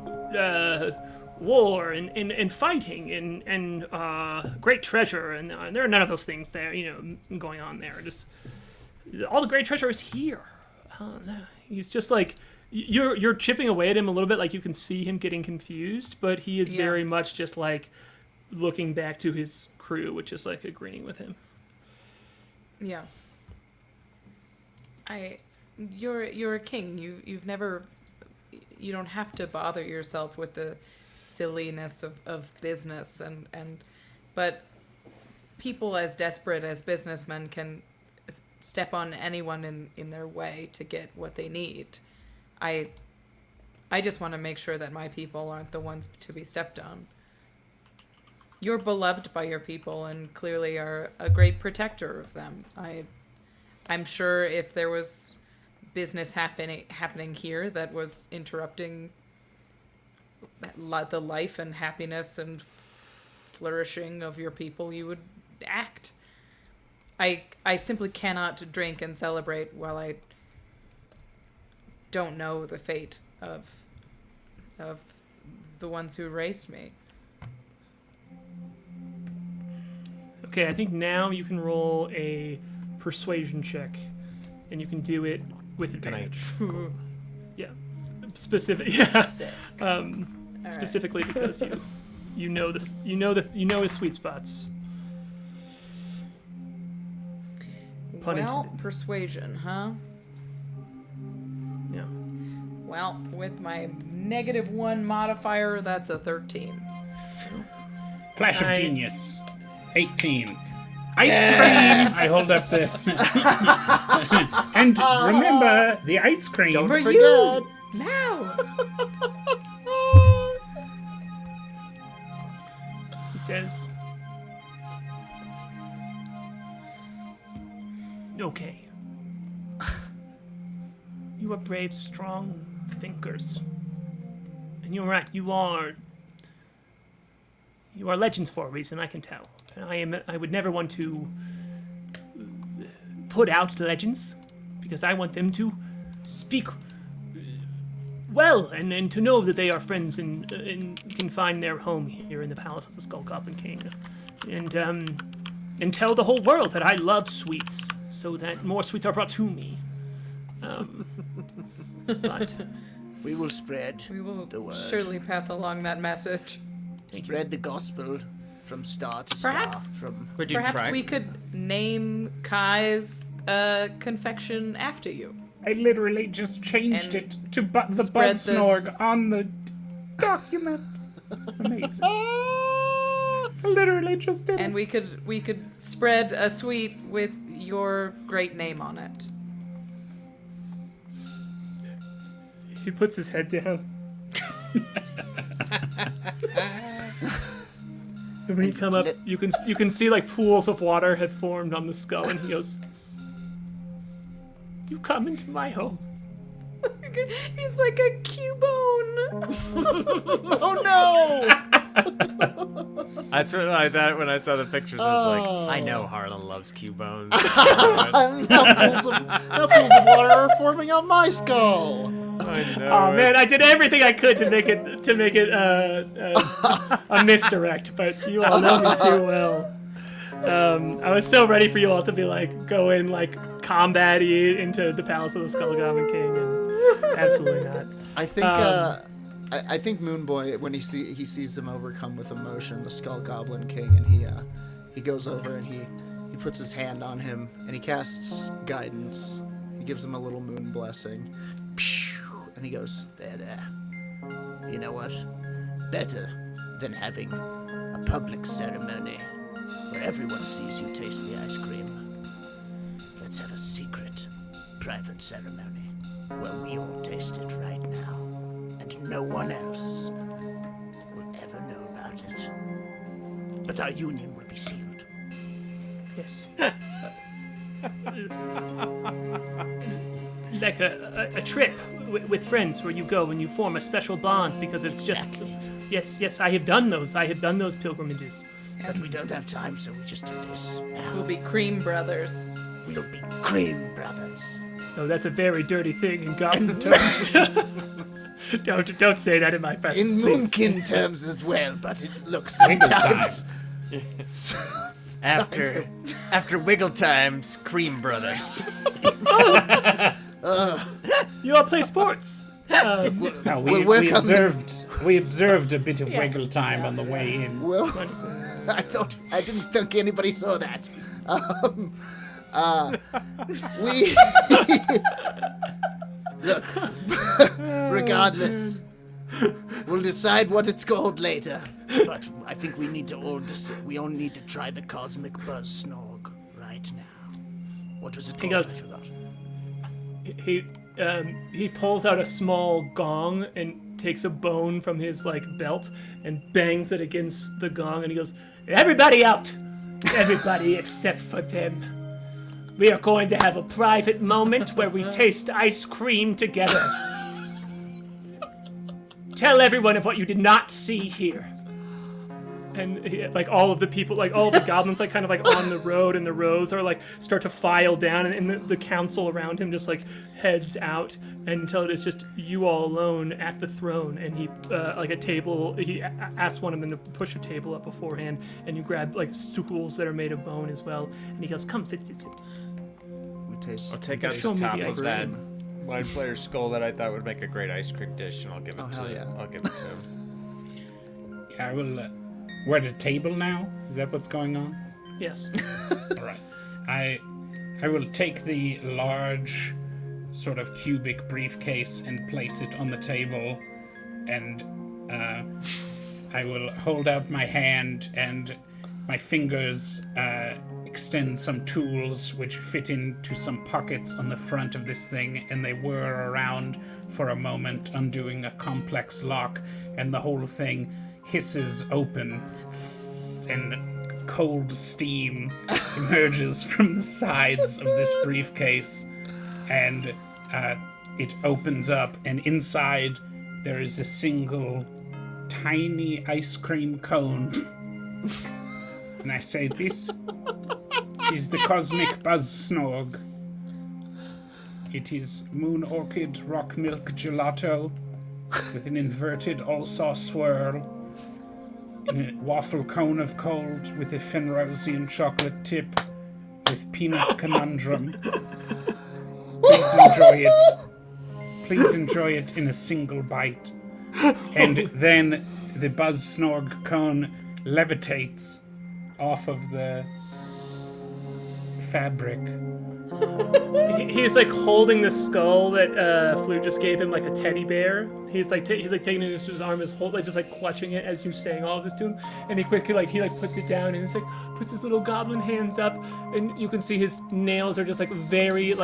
war and fighting and great treasure, and there are none of those things there, going on there. Just all the great treasure is here. He's just you're chipping away at him a little bit, you can see him getting confused, but he is very much just looking back to his crew, which is agreeing with him. Yeah. You're a king. You don't have to bother yourself with the silliness of business but people as desperate as businessmen can step on anyone in their way to get what they need. I just want to make sure that my people aren't the ones to be stepped on. You're beloved by your people and clearly are a great protector of them. I'm sure if there was business happening here that was interrupting the life and happiness and flourishing of your people, you would act. I simply cannot drink and celebrate while I don't know the fate of the ones who raised me. Okay, I think now you can roll a persuasion check, and you can do it with advantage. Yeah, specific. Yeah, Sick. Specifically because you know this, you know his sweet spots. Pun intended. Persuasion, huh? Yeah. Well, with my -1 modifier, that's a 13. Flash of I- genius. 18. Ice cream! I hold up the... And remember, the ice cream... Don't For forget. you! Now! He says, okay. You are brave, strong thinkers. And you're right, you are legends for a reason, I can tell. I would never want to put out legends, because I want them to speak well, and to know that they are friends and can find their home here in the Palace of the Skull Goblin King. And tell the whole world that I love sweets, so that more sweets are brought to me. But We will spread We will the word. surely pass along that message. Spread the gospel from star to Perhaps- star. From Would you Perhaps try? we could name K.A.I's confection after you. I literally just changed And it to the spread buzz this- snorg on the document. Amazing. I literally just did And it. we could spread a sweet with your great name on it. he puts his head down. And when you come up, you can see pools of water have formed on the skull, and he goes, "You come into my home." He's like a Cubone. Oh no! That's what I thought when I saw the pictures. I was like, I know Harlan loves Cubones. now pools of water are forming on my skull. I know. Oh man, I did everything I could to make it a misdirect, but you all know me too well. I was so ready for you all to be go in combat-y into the Palace of the Skull Goblin King, and absolutely not. I think I think Moonboy, when he sees them overcome with emotion, the Skull Goblin King, and he goes over and he puts his hand on him and he casts guidance. He gives him a little moon blessing. And he goes, there. You know what? Better than having a public ceremony. where everyone sees you taste the ice cream. Let's have a secret, private ceremony where we all taste it right now, and no one else will ever know about it. But our union will be sealed. Yes. Like a trip with friends where you go and you form a special bond because it's Exactly. just... Yes, I have done those. I have done those pilgrimages. But we don't have time, so we just do this now. We'll be Cream Brothers. We'll be Cream Brothers. Oh, that's a very dirty thing in Goblin terms. Don't say that in my presence. In please. Moonkin terms as well, but it looks Wiggle sometimes. After Wiggle Times, Cream Brothers. You all play sports. No, We'll work we on the- observed a bit of wiggle time on the way in. Well, I didn't think anybody saw that. We look. Regardless, we'll decide what it's called later. But I think we need to we all need to try the cosmic buzz snog right now. What was it called? goes- I forgot. He pulls out a small gong and takes a bone from his belt and bangs it against the gong, and he goes, "Everybody out! Everybody except for them. We are going to have a private moment where we taste ice cream together. Tell everyone of what you did not see here." And all of the people, all the goblins, kind of on the road, and the rows are start to file down, and the council around him just heads out until it is just you all alone at the throne. And he, a table, he asks one of them to push a table up beforehand, and you grab stools that are made of bone as well. And he goes, "Come, sit." We taste. I'll take out Show the me top the of ice that Mind Flayer skull that I thought would make a great ice cream dish, and I'll give it hell to yeah. I'll give it to him. Yeah, I will. We're at a table now. Is that what's going on? Yes. All right. I will take the large, sort of cubic briefcase and place it on the table, and I will hold out my hand, and my fingers extend some tools which fit into some pockets on the front of this thing, and they whir around for a moment, undoing a complex lock, and the whole thing hisses open, and cold steam emerges from the sides of this briefcase, and it opens up, and inside there is a single tiny ice cream cone. And I say, "This is the Cosmic Buzz Snog. It is Moon Orchid Rock Milk Gelato with an inverted all-sauce swirl, in a waffle cone of cold with a Fenrosian chocolate tip with peanut conundrum. Please enjoy it. Please enjoy it in a single bite." And then the Buzz Snog cone levitates off of the fabric. He's holding the skull that Flute just gave him like a teddy bear. He's taking it into his arm, his whole just clutching it as you're saying all this to him. And he quickly he puts it down, and he's puts his little goblin hands up, and you can see his nails are just very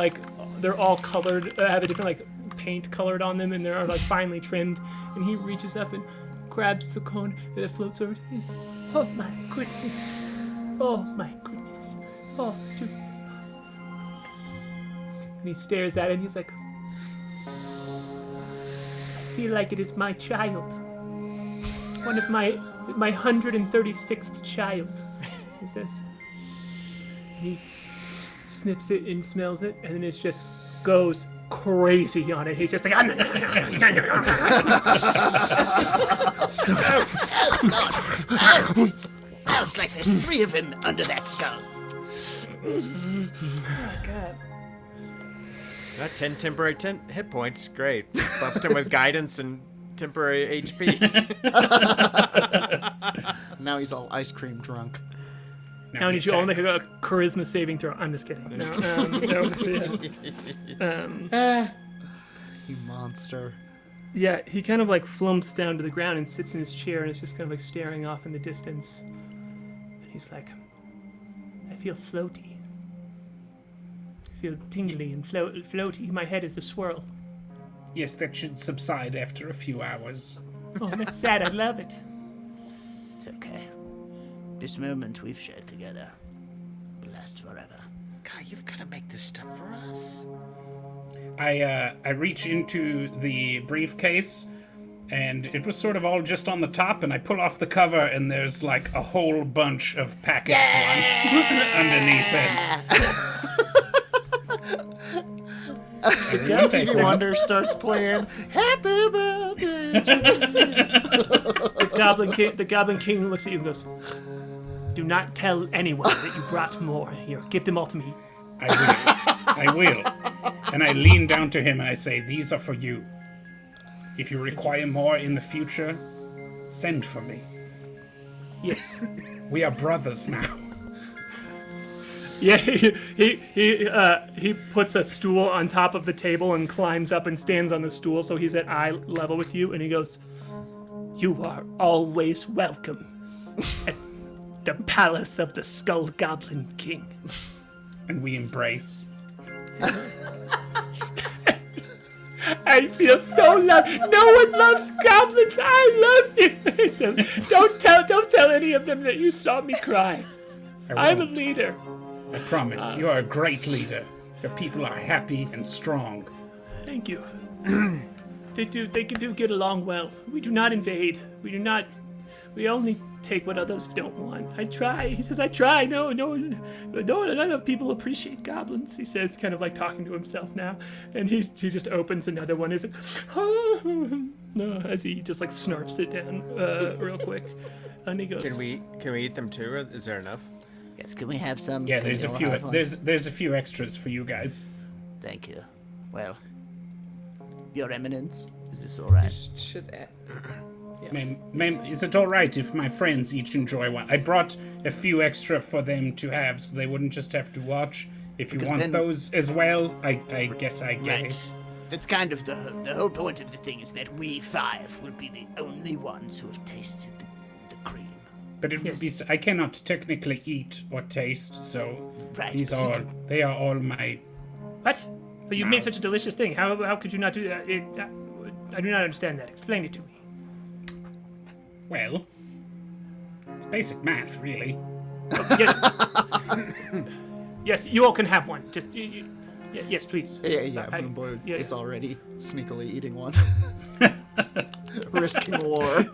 they're all colored, have a different paint colored on them, and they're finely trimmed. And he reaches up and grabs the cone that floats over. He's, "Oh my goodness! Oh my goodness! Oh, dude." And he stares at it, and he's like, "I feel like it is my child. One of my 136th child." He says. He sniffs it and smells it, and then it just goes crazy on it. He's just Oh, it's like there's 3 of him under that skull. Got 10 temporary hit points. Great. Buffed him with guidance and temporary HP. Now he's all ice cream drunk. Now I need you all to make a charisma saving throw. I'm just kidding. You monster. Yeah, he kind of flumps down to the ground and sits in his chair, and is just kind of staring off in the distance. And he's like, feel floaty. I feel tingly and floaty. My head is a swirl. Yes, that should subside after a few hours. Oh, that's sad. I love it. It's okay. This moment we've shared together will last forever. God, you've got to make this stuff for us. I reach into the briefcase, and it was sort of all just on the top, and I pull off the cover, and there's like a whole bunch of packaged ones underneath it. Stevie Wonder starts playing Happy Birthday. The Goblin King looks at you and goes, "Do not tell anyone that you brought more. Here, give them all to me." I will. And I lean down to him and I say, "These are for you. If you require more in the future, send for me. Yes. We are brothers now." Yeah, he puts a stool on top of the table and climbs up and stands on the stool so he's at eye level with you, and he goes, "You are always welcome at the palace of the Skull Goblin King." And we embrace. I feel so loved. No one loves goblins. I love you. So don't tell any of them that you saw me cry. I'm a leader. I promise. You are a great leader. Your people are happy and strong. Thank you. They do get along well. We do not invade. We only take what others don't want. I try. He says, I try. No, none of people appreciate goblins. He says, kind of like talking to himself now. And he just opens another one. He's like, no, as he just like snarfs it down real quick. And he goes, Can we eat them too? Is there enough? Yes, can we have some? Yeah, Can there's we a all few. have one? There's a few extras for you guys. Thank you. Well, Your Eminence, is this all right? Should add. Ma'am, is it all right if my friends each enjoy one? I brought a few extra for them to have, so they wouldn't just have to watch. If you Because want then- those as well, I guess I get Right. it. That's kind of the whole point of the thing is that we five will be the only ones who have tasted the cream. But it would be. I cannot technically eat or taste, so Right, these but you are. They are all my. what? But you made such a delicious thing. How could you not do that? I do not understand that. Explain it to me. Well, it's basic math, really. Yes, you all can have one. Just, yes, please. Yeah, I- Moonboy yeah. is already sneakily eating one. Risking war.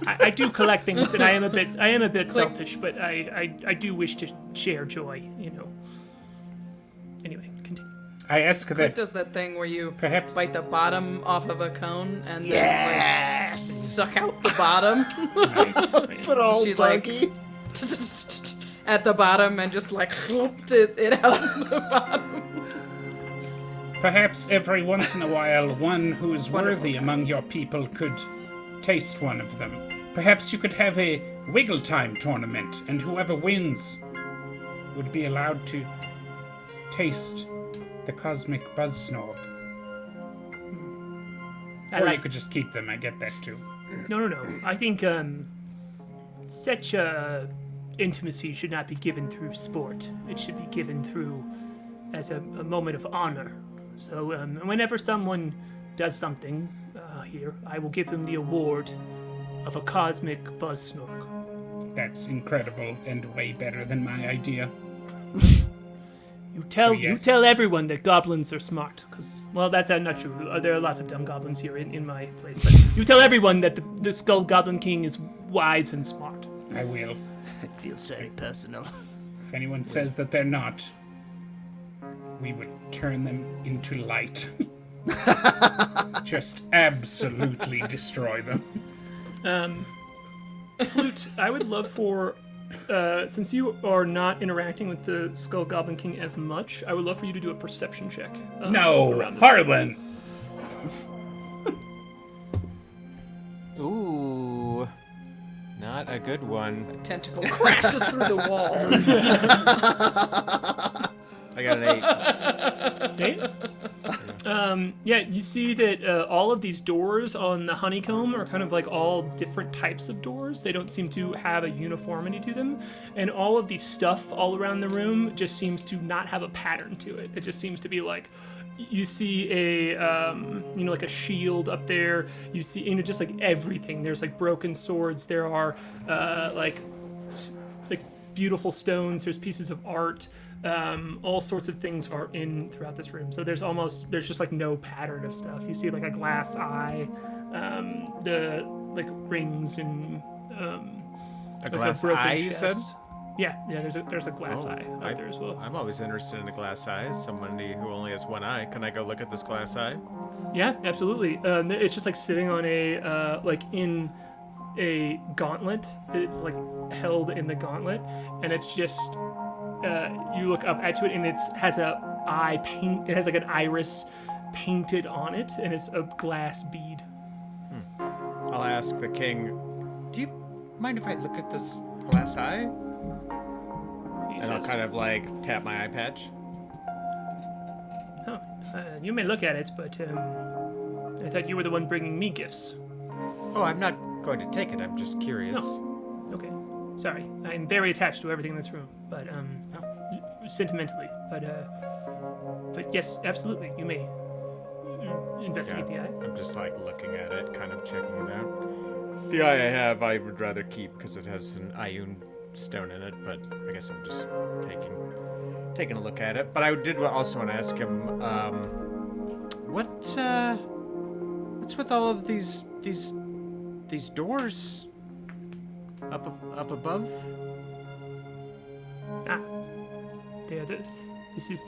I do collect things, and I am a bit selfish, but I do wish to share joy. Anyway, continue. I ask Klik that. does that thing where you Perhaps- bite the bottom off of a cone and then Yes! like, suck out the bottom. Nice. But all She, like- buggy. At the bottom and just like whooped it out the bottom. Perhaps every once in a while, one who is Wonderful. worthy among your people could taste one of them. Perhaps you could have a Wiggle Time tournament, and whoever wins would be allowed to taste the cosmic buzzsnog. Or you could just keep them. I get that too. No. I think such intimacy should not be given through sport. It should be given through as a moment of honor. So whenever someone does something here, I will give them the award of a cosmic buzzsnog. That's incredible and way better than my idea. You tell yes. everyone that goblins are smart, because, well, that's not true. There are lots of dumb goblins here in my place, but you tell everyone that the Skull Goblin King is wise and smart. I will. It feels very personal. If anyone says that they're not, we would turn them into light. Just absolutely destroy them. Flute, I would love for, since you are not interacting with the Skull Goblin King as much, I would love for you to do a perception check. No, around this. Harlan! Ooh, not a good one. Tentacle crashes through the wall. I got an 8. Nate? Yeah, you see that all of these doors on the honeycomb are kind of like all different types of doors. They don't seem to have a uniformity to them. And all of the stuff all around the room just seems to not have a pattern to it. It just seems to be like, you see a, like a shield up there. You see, just like everything. There's like broken swords. There are like beautiful stones. There's pieces of art. All sorts of things are in throughout this room. So there's just like no pattern of stuff. You see like a glass eye, the like rings and A like glass broken eye, you chest. said? Yeah, there's a glass eye out there as well. I'm always interested in a glass eye. Somebody who only has one eye. Can I go look at this glass eye? Yeah, absolutely. It's just like sitting on a like in a gauntlet. It's like held in the gauntlet, and it's just you look up at it, and it has a eye paint. It has like an iris painted on it, and it's a glass bead. I'll ask the king. Do you mind if I look at this glass eye? And I'll kind of like tap my eye patch. Oh, you may look at it, but I thought you were the one bringing me gifts. Oh, I'm not going to take it. I'm just curious. No. Okay. Sorry. I'm very attached to everything in this room, but sentimentally. But yes, absolutely. You may investigate the eye. I'm just like looking at it, kind of checking it out. The eye I have, I would rather keep because it has an Ioun stone in it, but I guess I'm just taking a look at it. But I did also want to ask him, what's with all of these doors up above? This is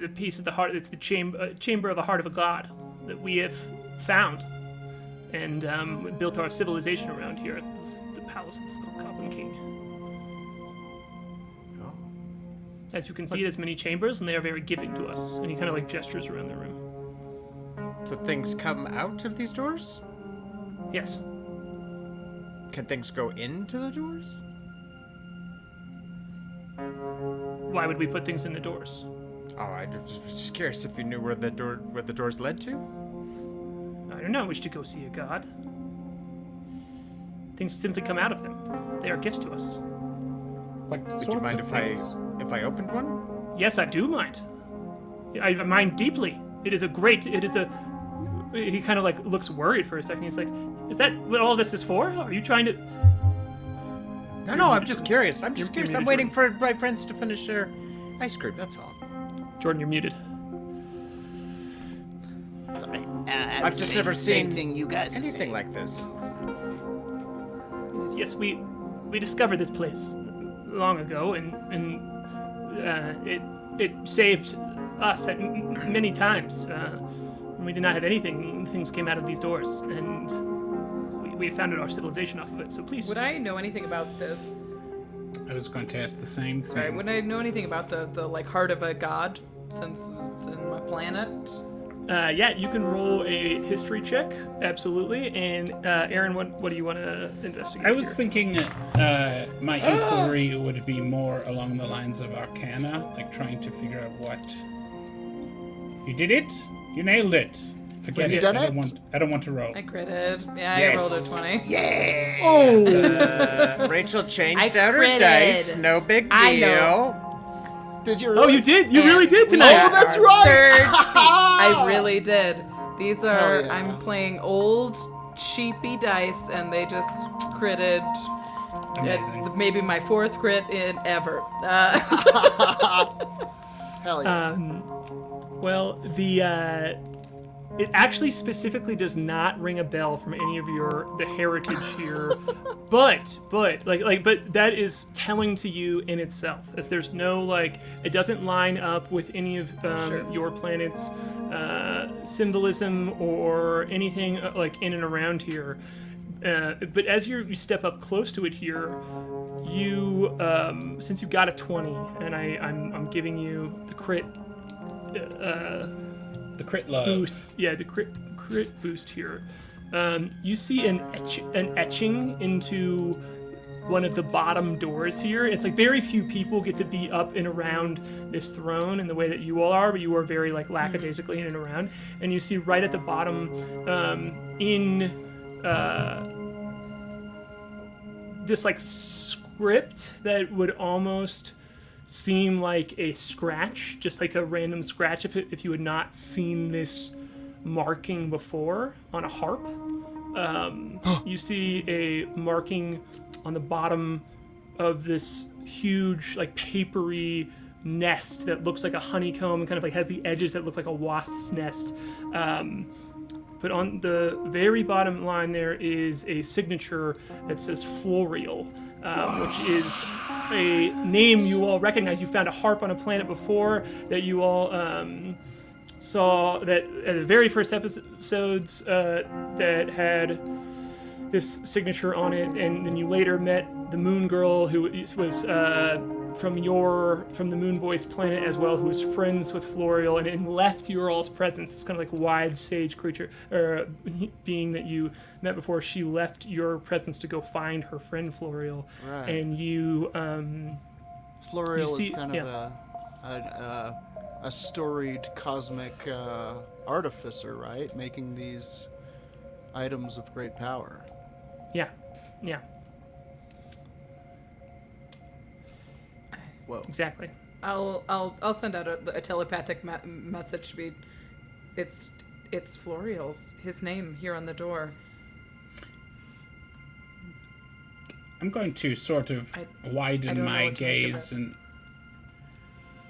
a piece of the heart. It's the chamber of the heart of a god that we have found. And we built our civilization around here. It's the palace of the Skull Goblin King. Oh. As you can see, it has many chambers, and they are very giving to us. And he kind of like gestures around the room. So things come out of these doors? Yes. Can things go into the doors? Why would we put things in the doors? Oh, I was just curious if you knew where the doors led to. I do not wish to go see a god. Things simply come out of them. They are gifts to us. Would you mind if I opened one? Yes, I do mind. I mind deeply. It is a. He kind of like looks worried for a second. He's like, "Is that what all this is for? Are you trying to?" No, I'm just curious. I'm just curious. muted, I'm waiting for my friends to finish their ice cream. That's all. Jordan, you're muted. Sorry. I've just never same seen thing you guys were anything saying. like this. He says, "Yes, we discovered this place long ago, and it saved us at many times. We did not have anything. Things came out of these doors, and we founded our civilization off of it. So please." Would I know anything about this? I was going to ask the same thing. Sorry, would I know anything about the like heart of a god since it's in my planet? Yeah, you can roll a history check, absolutely. And Aaron, what do you want to investigate? I was here? thinking my inquiry would be more along the lines of Arcana, like trying to figure out what. You did it? You nailed it. Forget Have you it. done I don't want to roll. I critted. Yeah, Yes. I rolled a 20. Rachel changed I out her critted. dice. No big deal. I know. Did you? Oh, Really? you did? You And really did we tonight. Oh, are that's our right. Third seat. I really did. These are Hell yeah. I'm playing old cheapy dice, and they just critted. Amazing. Maybe my fourth crit in ever. Hell yeah. Well, it actually specifically does not ring a bell from any of the heritage here, but that is telling to you in itself, as there's no it doesn't line up with any of your planet's symbolism or anything in and around here. But as you step up close to it here, you since you got a 20, and I'm giving you the crit. The crit love. Boost. Yeah, the crit boost here. You see an etching into one of the bottom doors here. It's like very few people get to be up and around this throne in the way that you all are, but you are very like lackadaisically in and around. And you see right at the bottom, this like script that would almost seem like a scratch, just like a random scratch if you had not seen this marking before on a harp. You see a marking on the bottom of this huge, like, papery nest that looks like a honeycomb and kind of like has the edges that look like a wasp's nest. But on the very bottom line there is a signature that says Florial, which is a name you all recognize. You found a harp on a planet before that you all saw that at the very first episodes that had this signature on it, and then you later met the Moon Girl, who was from the Moonboy's planet as well, who was friends with Florial, and left your all's presence. It's kind of like wide sage creature or being that you met before. She left your presence to go find her friend Florial, Right. and you. Florial you is kind of a storied cosmic artificer, right? Making these items of great power. Yeah, Whoa. exactly. I'll send out a telepathic message to be. It's Florial's, his name here on the door. I'm going to sort of widen my gaze and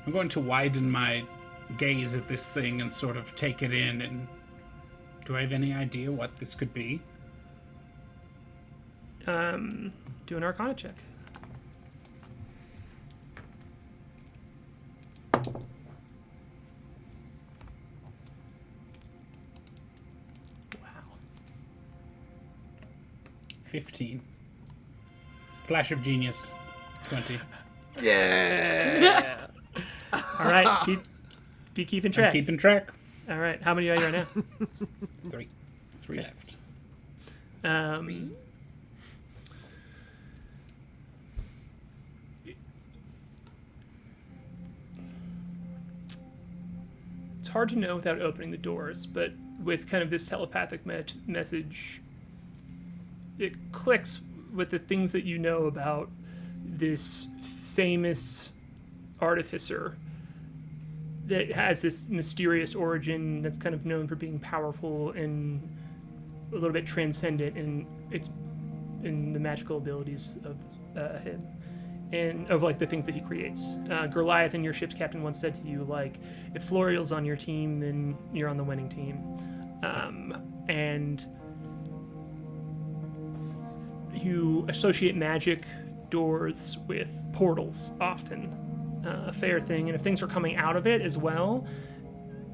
I'm going to widen my gaze at this thing and sort of take it in. And do I have any idea what this could be? Do an Arcana check. Wow. 15. Flash of genius. 20. Yeah. All right, be keeping track. I'm keeping track. All right, how many are you right now? 3. 3 left. It's hard to know without opening the doors, but with kind of this telepathic message, it clicks with the things that you know about this famous artificer that has this mysterious origin that's kind of known for being powerful and a little bit transcendent in the magical abilities of him and of like the things that he creates. Goliath, and your ship's captain, once said to you, like, if Florial's on your team, then you're on the winning team. And you associate magic doors with portals often. A fair thing, and if things are coming out of it as well,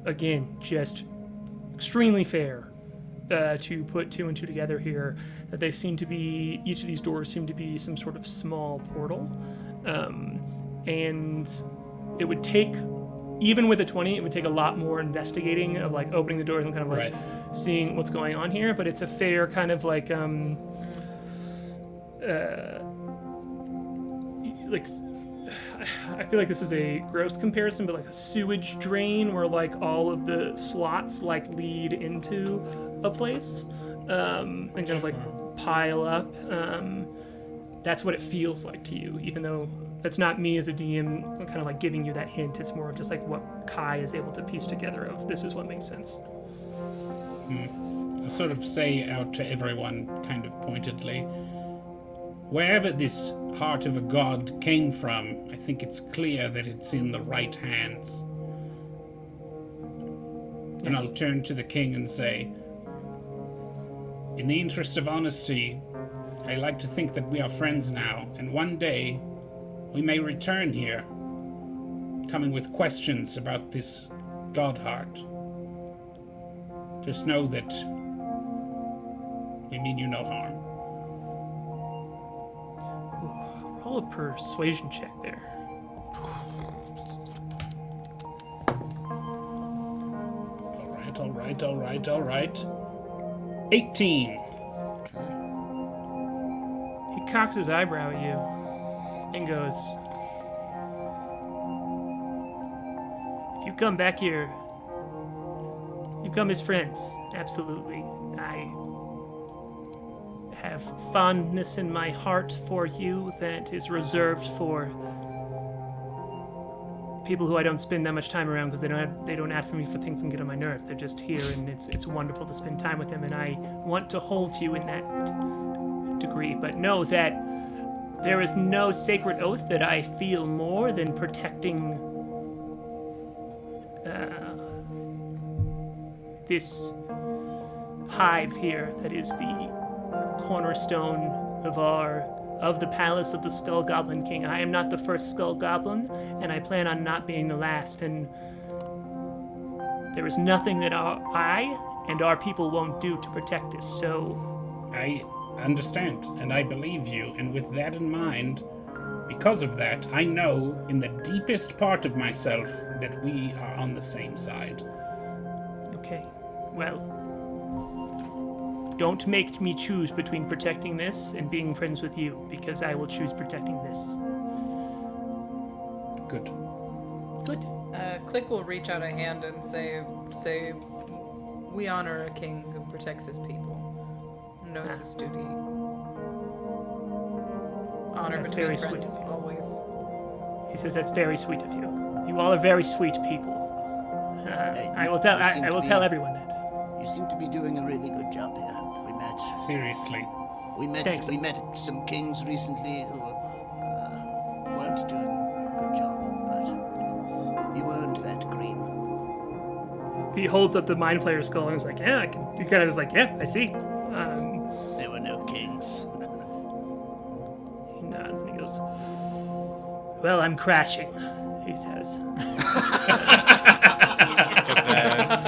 again, just extremely fair to put 2 and 2 together here, that they seem to be, each of these doors seem to be some sort of small portal, and it would take, even with a 20, it would take a lot more investigating of like opening the doors and kind of like seeing what's going on here, but it's a fair kind of like I feel like this is a gross comparison, but like a sewage drain where like all of the slots like lead into a place and kind of like pile up. That's what it feels like to you, even though that's not me as a DM kind of like giving you that hint. It's more of just like what K.A.I is able to piece together of this is what makes sense. I'll sort of say out to everyone kind of pointedly, wherever this heart of a god came from, I think it's clear that it's in the right hands. Yes. And I'll turn to the king and say, in the interest of honesty, I like to think that we are friends now, and one day we may return here, coming with questions about this god heart. Just know that we mean you no harm. Roll a persuasion check there. All right. 18. He cocks his eyebrow at you and goes, if you come back here, you come as friends. Absolutely. I have fondness in my heart for you that is reserved for people who I don't spend that much time around because they don't ask for me for things and get on my nerves. They're just here, and it's wonderful to spend time with them, and I want to hold you in that degree. But know that there is no sacred oath that I feel more than protecting this hive here that is the cornerstone of the palace of the Skull Goblin King. I am not the first Skull Goblin, and I plan on not being the last, and there is nothing that I and our people won't do to protect this, so... I understand, and I believe you, and with that in mind, because of that, I know in the deepest part of myself that we are on the same side. Okay, well... Don't make me choose between protecting this and being friends with you, because I will choose protecting this. Good. Good. Klik will reach out a hand and say, we honor a king who protects his people, knows his duty. Honor That's between very friends, sweet. always. He says that's very sweet of you. You all are very sweet people. I will tell everyone that. You seem to be doing a really good job here. Seriously. We met some kings recently who weren't doing a good job, but you earned that cream. He holds up the Mind Flayer skull and is like, yeah, I can. He kind of is like, yeah, I see. There were no kings. He nods and he goes, well, I'm crashing, he says.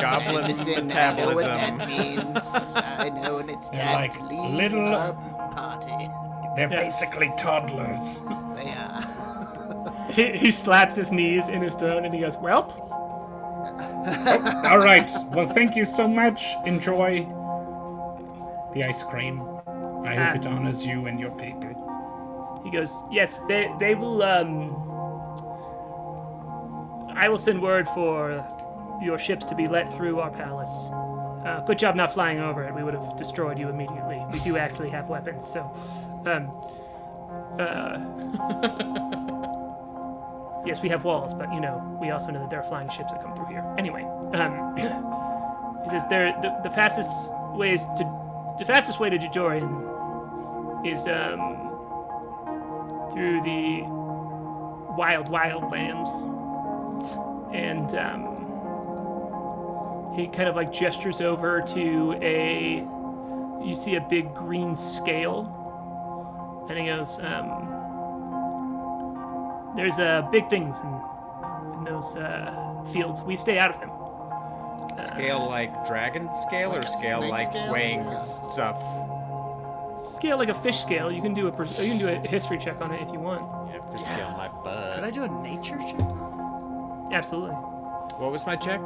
Goblin Listen, metabolism. I know what that means. I know when it's They're time like to leave little- a party. They're basically toddlers. They are. He slaps his knees in his throne and he goes, well, All right. Well, thank you so much. Enjoy the ice cream. I hope it honors you and your people. he goes, yes, they will, I will send word for your ships to be let through our palace. Good job not flying over it. We would have destroyed you immediately. We do actually have weapons, so... yes, we have walls, but, we also know that there are flying ships that come through here. Anyway, he says the fastest way to Jadorian is through the wild lands. And he kind of gestures over to you see a big green scale, and he goes, there's big things in those fields. We stay out of them. Scale like dragon scale, or scale snake like scale? weighing Yeah. stuff? Scale like a fish scale. You can do a history check on it if you want. Yeah, for scale my butt. Could I do a nature check? Absolutely. What was my check?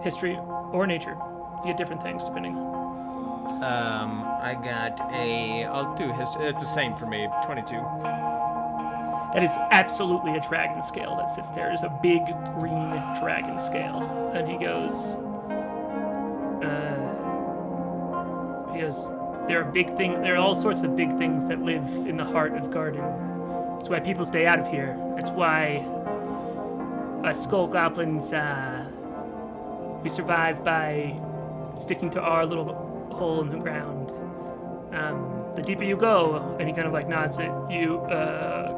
History or nature. You get different things depending. I got I'll do history. It's the same for me. 22. That is absolutely a dragon scale that sits there. It's a big green dragon scale. And he goes, there are all sorts of big things that live in the heart of Garden. That's why people stay out of here. That's why us skull goblins, we survive by sticking to our little hole in the ground. The deeper you go, and he kind of nods at you,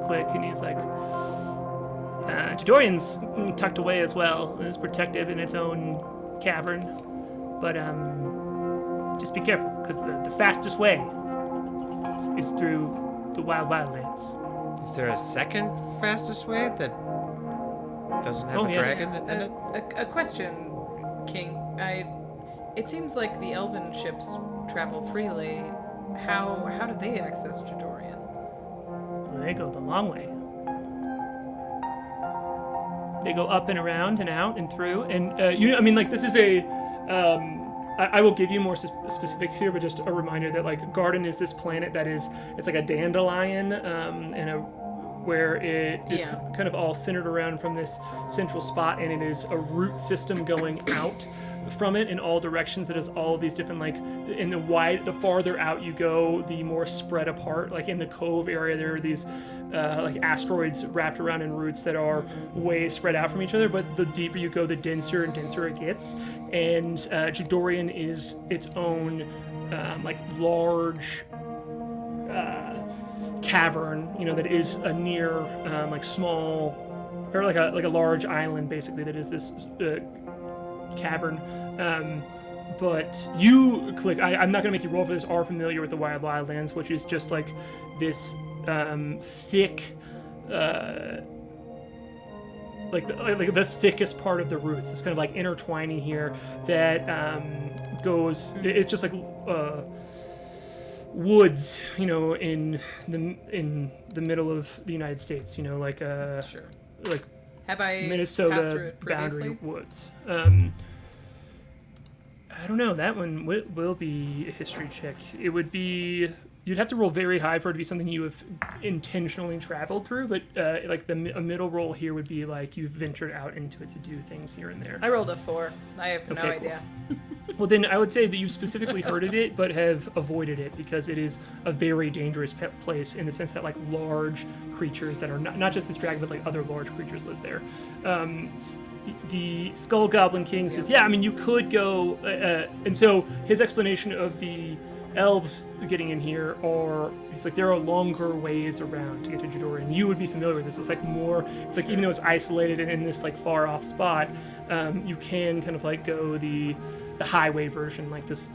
Klik, and he's like, Jadorian's tucked away as well, and is protective in its own cavern. But just be careful, because the fastest way is through the wild lands. Is there a second fastest way that doesn't have a dragon in it? A question, King. It seems like the elven ships travel freely. How do they access Jadorian? Well, they go the long way. They go up and around and out and through, and this is a I will give you more specifics here, but just a reminder that like Garden is this planet that is it's like a dandelion, where it is kind of all centered around from this central spot, and it is a root system going out from it in all directions. That is all of these different like in the farther out you go, the more spread apart. Like in the cove area, there are these like asteroids wrapped around in roots that are way spread out from each other. But the deeper you go, the denser and denser it gets. And Jadorian is its own like large cavern, that is a near like small or like a large island basically that is this cavern. But you, Klik, I'm not going to make you roll for this, are familiar with the Wild Wildlands, which is just like this thick, like the thickest part of the roots. This kind of like intertwining here that goes. It's just like woods, in the middle of the United States. Like like Have I Minnesota passed through it boundary previously? woods. I don't know. That one will be a history check. It would be. You'd have to roll very high for it to be something you have intentionally traveled through, but like a middle roll here would be like you've ventured out into it to do things here and there. I rolled a 4. I have no Okay, cool. idea. Well, then I would say that you've specifically heard of it, but have avoided it because it is a very dangerous place in the sense that like large creatures that are not just this dragon, but like other large creatures live there. The Skull Goblin King says, yeah, I mean, you could go, and so his explanation of the elves getting in here it's like there are longer ways around to get to Jador, and you would be familiar with this. It's like it's like even though it's isolated and in this like far off spot, you can kind of like go the highway version, like this,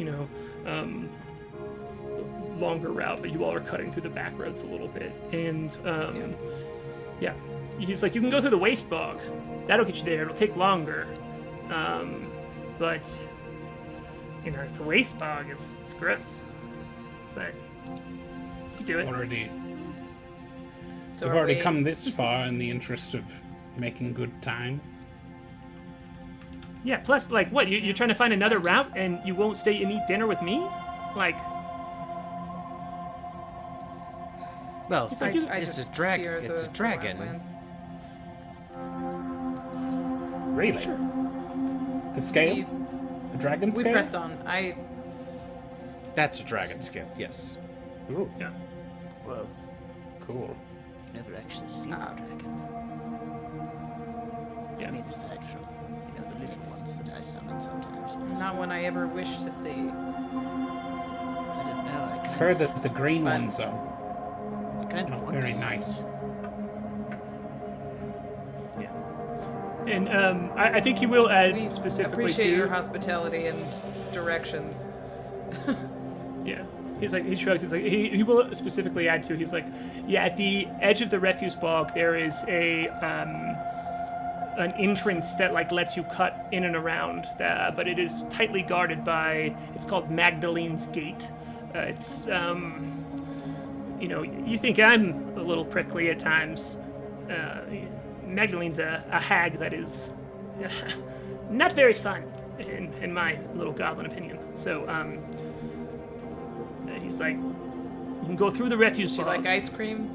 longer route, but you all are cutting through the back roads a little bit. And yeah, he's like, you can go through the waste bog. That'll get you there. It'll take longer, but it's a waste bog. It's gross, but you do it. So We've are already we- come this far in the interest of making good time. Yeah. Plus, like, what? You're trying to find another route, and you won't stay and eat dinner with me? Like, Well, It's like you- I it's just a dragon. fear It's a the dragon. wildlands. Really? The scale? We, The dragon we scale? press on. That's a dragon scale. Yes. Ooh, yeah. Whoa, cool. I've never actually seen a dragon. Yeah. I mean, aside from, the little ones that I summon sometimes. Not one I ever wish to see. I don't know, I've heard that the green But- ones are I kind of not want very to see nice. And I think he will add We specifically appreciate too. your hospitality and directions. Yeah. He's like, he shrugs, he's like, he will specifically add to, he's like, yeah, at the edge of the refuse bog, there is an entrance that like lets you cut in and around, but it is tightly guarded by, it's called Magdalene's Gate. It's, you think I'm a little prickly at times. Magdalene's a hag that is not very fun, in my little goblin opinion. So, he's like, you can go through the refuse She bog. like ice cream?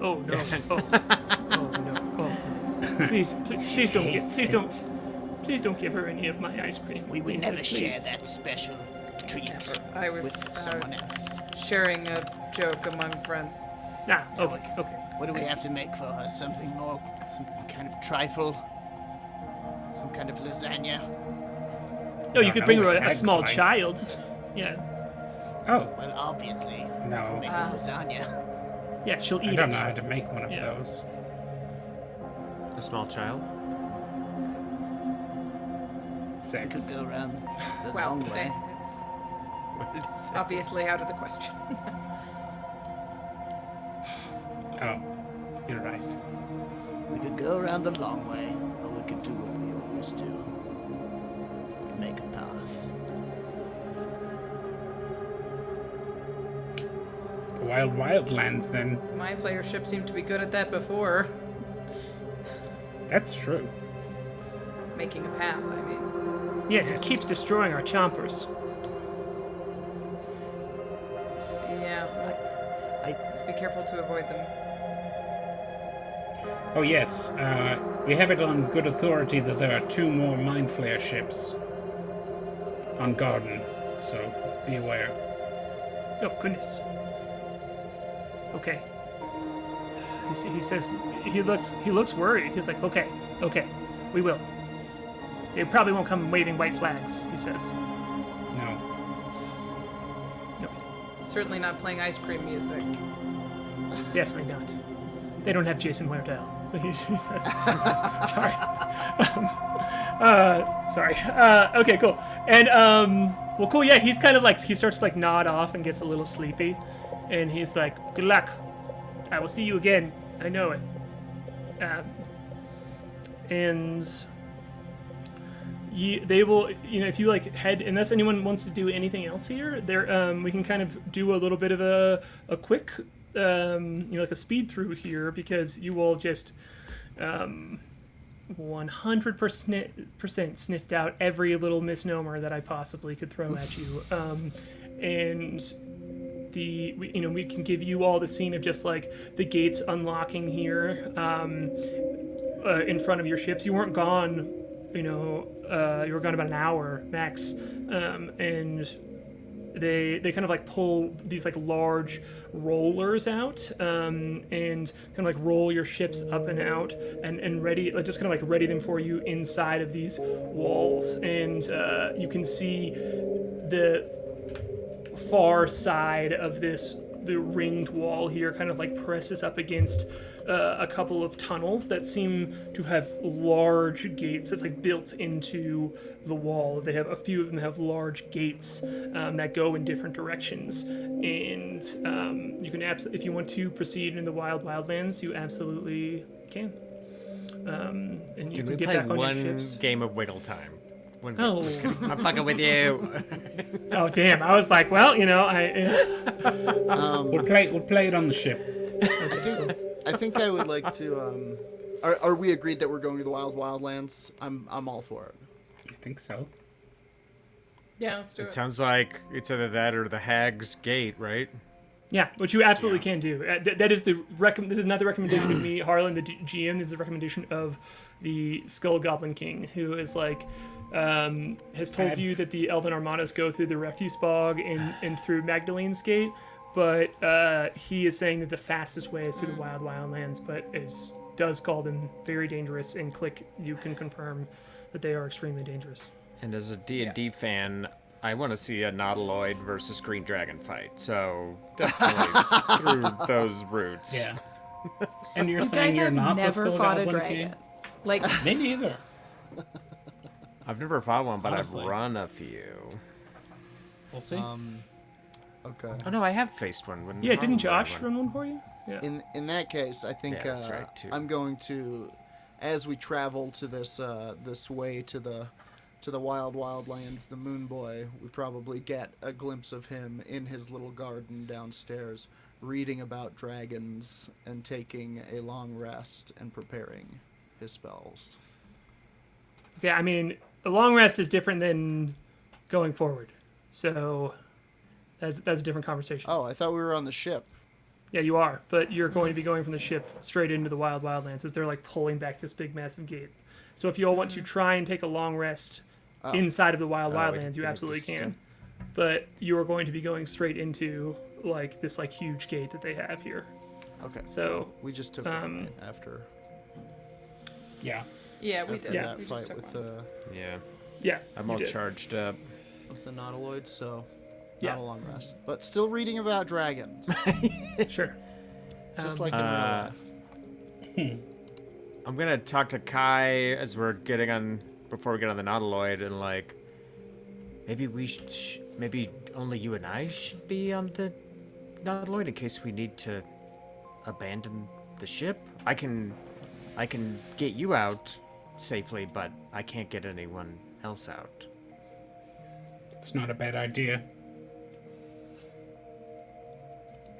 Oh no! Oh no! Oh. Please don't give her any of my ice cream. We would Please, never please. share that special treat I was with someone else. sharing a joke among friends. Ah, okay. What do we have to make for her? Something more, some kind of trifle? Some kind of lasagna? No, you don't could know bring her what a hags small like. child. Yeah, Oh, Well, obviously. No. Make a lasagna. yeah, she'll eat I don't it. know how to make one of Yeah. those. A small child. We Sex. could go around the Well, long way. it's What did he say? obviously out of the question. Oh, you're right. We could go around the long way, or we could do what we always do. Make a path. The Wildlands, then. My Flayer ship seemed to be good at that before. That's true. Making a path, I mean. Yes, it keeps destroying our chompers. Yeah. Be careful to avoid them. Oh yes, we have it on good authority that there are 2 more Mind Flayer ships on Garden, so be aware. Oh, goodness. Okay. He says, he looks worried. He's like, okay, we will. They probably won't come waving white flags, he says. No. No, Certainly not playing ice cream music. definitely not. They don't have Jason Whimteaser. So he says, sorry. Sorry. Okay, cool. And, well, cool, yeah, he's kind of like, he starts to like nod off and gets a little sleepy. And he's like, good luck. I will see you again. I know it. And they will, if you like head, unless anyone wants to do anything else here, there, we can kind of do a little bit of a quick, like a speed through here, because you all just 100% sniffed out every little misnomer that I possibly could throw at you. And we can give you all the scene of just like the gates unlocking here in front of your ships. You weren't gone, you were gone about an hour max, and they kind of like pull these like large rollers out and kind of like roll your ships up and out and ready, like just kind of like ready them for you inside of these walls. And you can see the far side of the ringed wall here kind of like presses up against a couple of tunnels that seem to have large gates that's like built into the wall. They have a few of them have large gates that go in different directions, and you can if you want to proceed in the wildlands, you absolutely can. And you can we get play back on your one ships. game of Wiggle Time? Oh. I'm fucking with you. Oh damn! I was like, well, We'll play it on the ship. I think I would like to. Are we agreed that we're going to the Wildlands? I'm all for it. I think so. Yeah, let's do it. It sounds like it's either that or the Hag's Gate, right? Yeah, which you absolutely can do. That is this is not the recommendation of me, Harlan, the GM. This is the recommendation of the Skull Goblin King, who is like has told you that the Elven Armadas go through the Refuse Bog and through Magdalene's Gate, but he is saying that the fastest way is through the Wildlands, but does call them very dangerous. And Klik, you can confirm that they are extremely dangerous. And as a D&D fan, I want to see a Nautiloid versus Green Dragon fight, so definitely through those routes. Yeah. And you're You saying guys you're have not the never Skull fought a Goblin dragon. King? Like, Me neither. I've never fought one, but Honestly. I've run a few. We'll see. Okay. Oh no, I have faced one. When Yeah, didn't Harlan Josh ran run one for you? Yeah. In that case, I think Yeah, that's right, too. I'm going to, as we travel to this this way to the wildlands, the Moonboy, we probably get a glimpse of him in his little garden downstairs, reading about dragons and taking a long rest and preparing his spells. Okay, I mean, a long rest is different than going forward, so that's a different conversation. Oh, I thought we were on the ship. Yeah, you are, but you're going to be going from the ship straight into the wildlands as they're like pulling back this big massive gate. So if you all want to try and take a long rest inside of the wildlands, you absolutely can. But you are going to be going straight into like this like huge gate that they have here. Okay. So We just took one right after Yeah. yeah, we after did. that We fight just took with one. Yeah, yeah, I'm you all did. charged up. the Nautiloid, so Yeah. not a long rest, but still reading about dragons, Sure. just like in real life. I'm gonna talk to K.A.I as we're getting on before we get on the Nautiloid, and like maybe maybe only you and I should be on the Nautiloid in case we need to abandon the ship. I can get you out safely, but I can't get anyone else out. It's not a bad idea.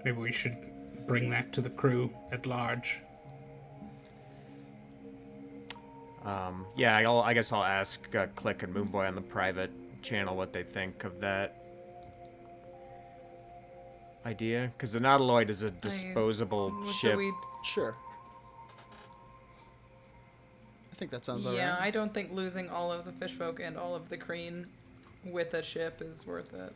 Maybe we should bring that to the crew at large. Yeah, I guess I'll ask Klik and Moonboy on the private channel what they think of that idea. Because the Nautiloid is a disposable ship. Sure. I think that sounds Yeah, alright. I don't think losing all of the fishfolk and all of the Kreen with a ship is worth it.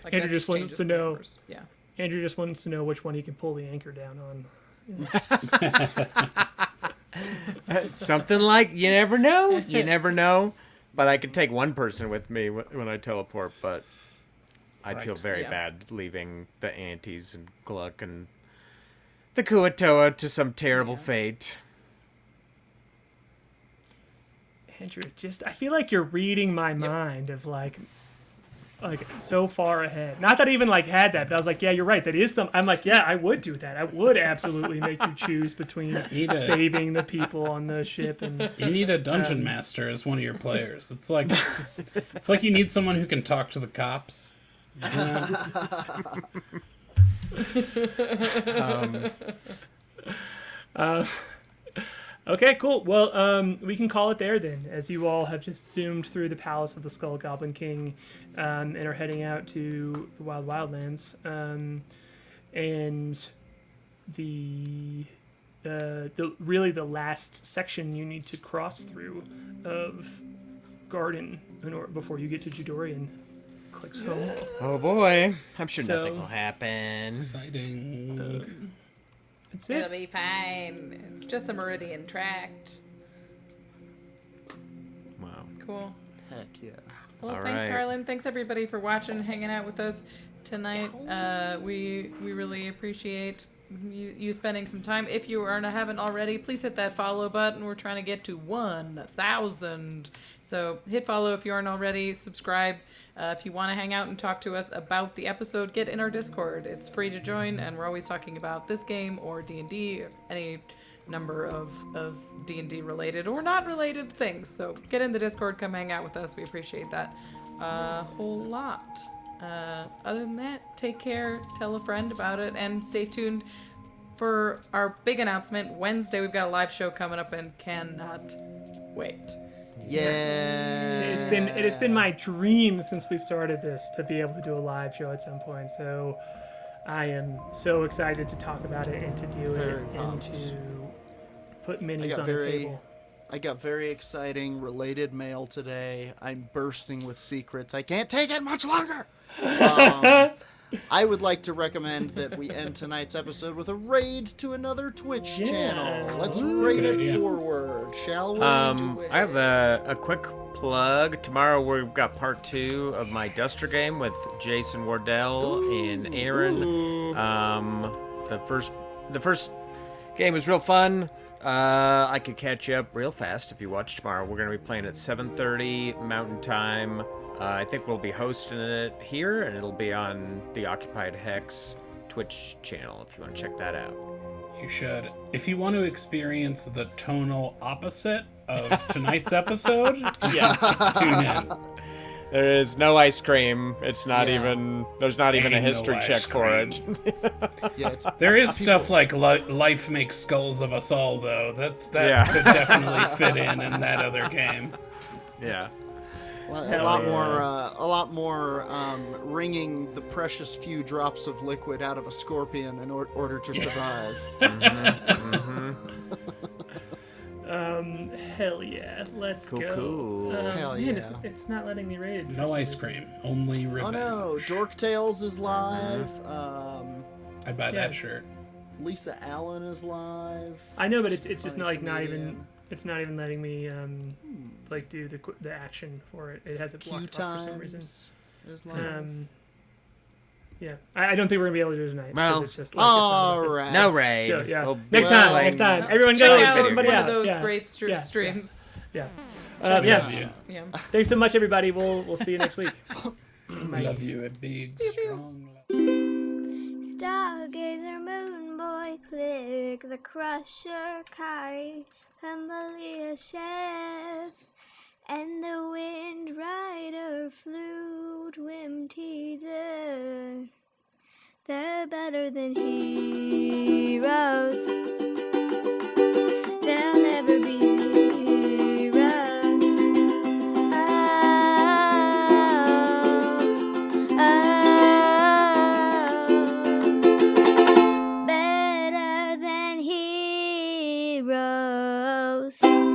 Like, Andrew that just wants changes to the know. numbers. Yeah. Andrew just wants to know which one he can pull the anchor down on. Something like, you never know. You never know. But I could take one person with me when I teleport, but I'd feel very bad leaving the Antes and Gluck and the Kuatoa to some terrible fate. Andrew, I feel like you're reading my mind of like so far ahead. Not that I even had that, but I was like, yeah, you're right. That is some. I'm like, yeah, I would do that. I would absolutely make you choose between saving the people on the ship and. You need a dungeon master as one of your players. It's like you need someone who can talk to the cops. Okay, cool. Well, we can call it there then, as you all have just zoomed through the palace of the Skull Goblin King, and are heading out to the Wild Wildlands. And the the last section you need to cross through of Garden before you get to Judorian. Clicks home. Oh boy, I'm sure So- nothing will happen. Exciting. That's It'll it. be fine. It's just the Meridian Tract. Wow. Cool. Heck yeah. Well, All thanks, right. Harlan. Thanks, everybody, for watching and hanging out with us tonight. We really appreciate you spending some time. If you haven't already, please hit that follow button. We're trying to get to 1,000. So hit follow if you aren't already. Subscribe. If you want to hang out and talk to us about the episode, get in our Discord. It's free to join, and we're always talking about this game or D&D, or any number of D&D related or not related things. So get in the Discord, come hang out with us. We appreciate that a whole lot. Other than that, take care, tell a friend about it, and stay tuned for our big announcement. Wednesday, we've got a live show coming up and cannot wait. Yeah. It has been my dream since we started this to be able to do a live show at some point. So I am so excited to talk about it and to do Very it pumped. and to put minis on the table. I got very exciting related mail today. I'm bursting with secrets. I can't take it much longer. I would like to recommend that we end tonight's episode with a raid to another Twitch channel. Let's raid Good it idea. forward, shall we? I have a quick plug. Tomorrow we've got part 2 of my Duster game with Jason Wardell and Aaron. The first game was real fun. I could catch you up real fast if you watch tomorrow. We're going to be playing at 7:30 Mountain Time. I think we'll be hosting it here, and it'll be on the Occupied Hex Twitch channel if you want to check that out. You should. If you want to experience the tonal opposite of tonight's episode, tune in. There is no ice cream. It's not Yeah. even. There's not even a Ain't no history ice check for it. Yeah, it's There is stuff like life makes skulls of us all, though. That Yeah. could definitely fit in that other game. Yeah. a lot more wringing the precious few drops of liquid out of a scorpion in order to survive. Hell yeah, let's Cool, go. cool. Hell Man, yeah. it's not letting me raid. No ice cream, only Oh revenge. no, Dork Tales is live. I'd buy Yeah. that shirt. Lisa Allen is live. I know, but it's She's a just funny not even comedian. it's not even letting me do the action for it. It has it Q blocked off for some reason. Times is live. Yeah, I don't think we're gonna be able to do it tonight. 'cause Well, it's just like, it's not All enough. right. No raid. So, yeah. We'll Next be time. playing- Next time. Everyone Check go. out Tell somebody one else. of those Yeah. great Yeah. streams. Yeah. We love Yeah. you. Yeah. Thanks so much, everybody. We'll see you next week. We love you, a big, strong love. Stargazer, Moonboy, Klik, the Crusher, K.A.I, Humbly Chef, and the Windrider, Flute, Whimteaser. They're better than heroes. They're heroes.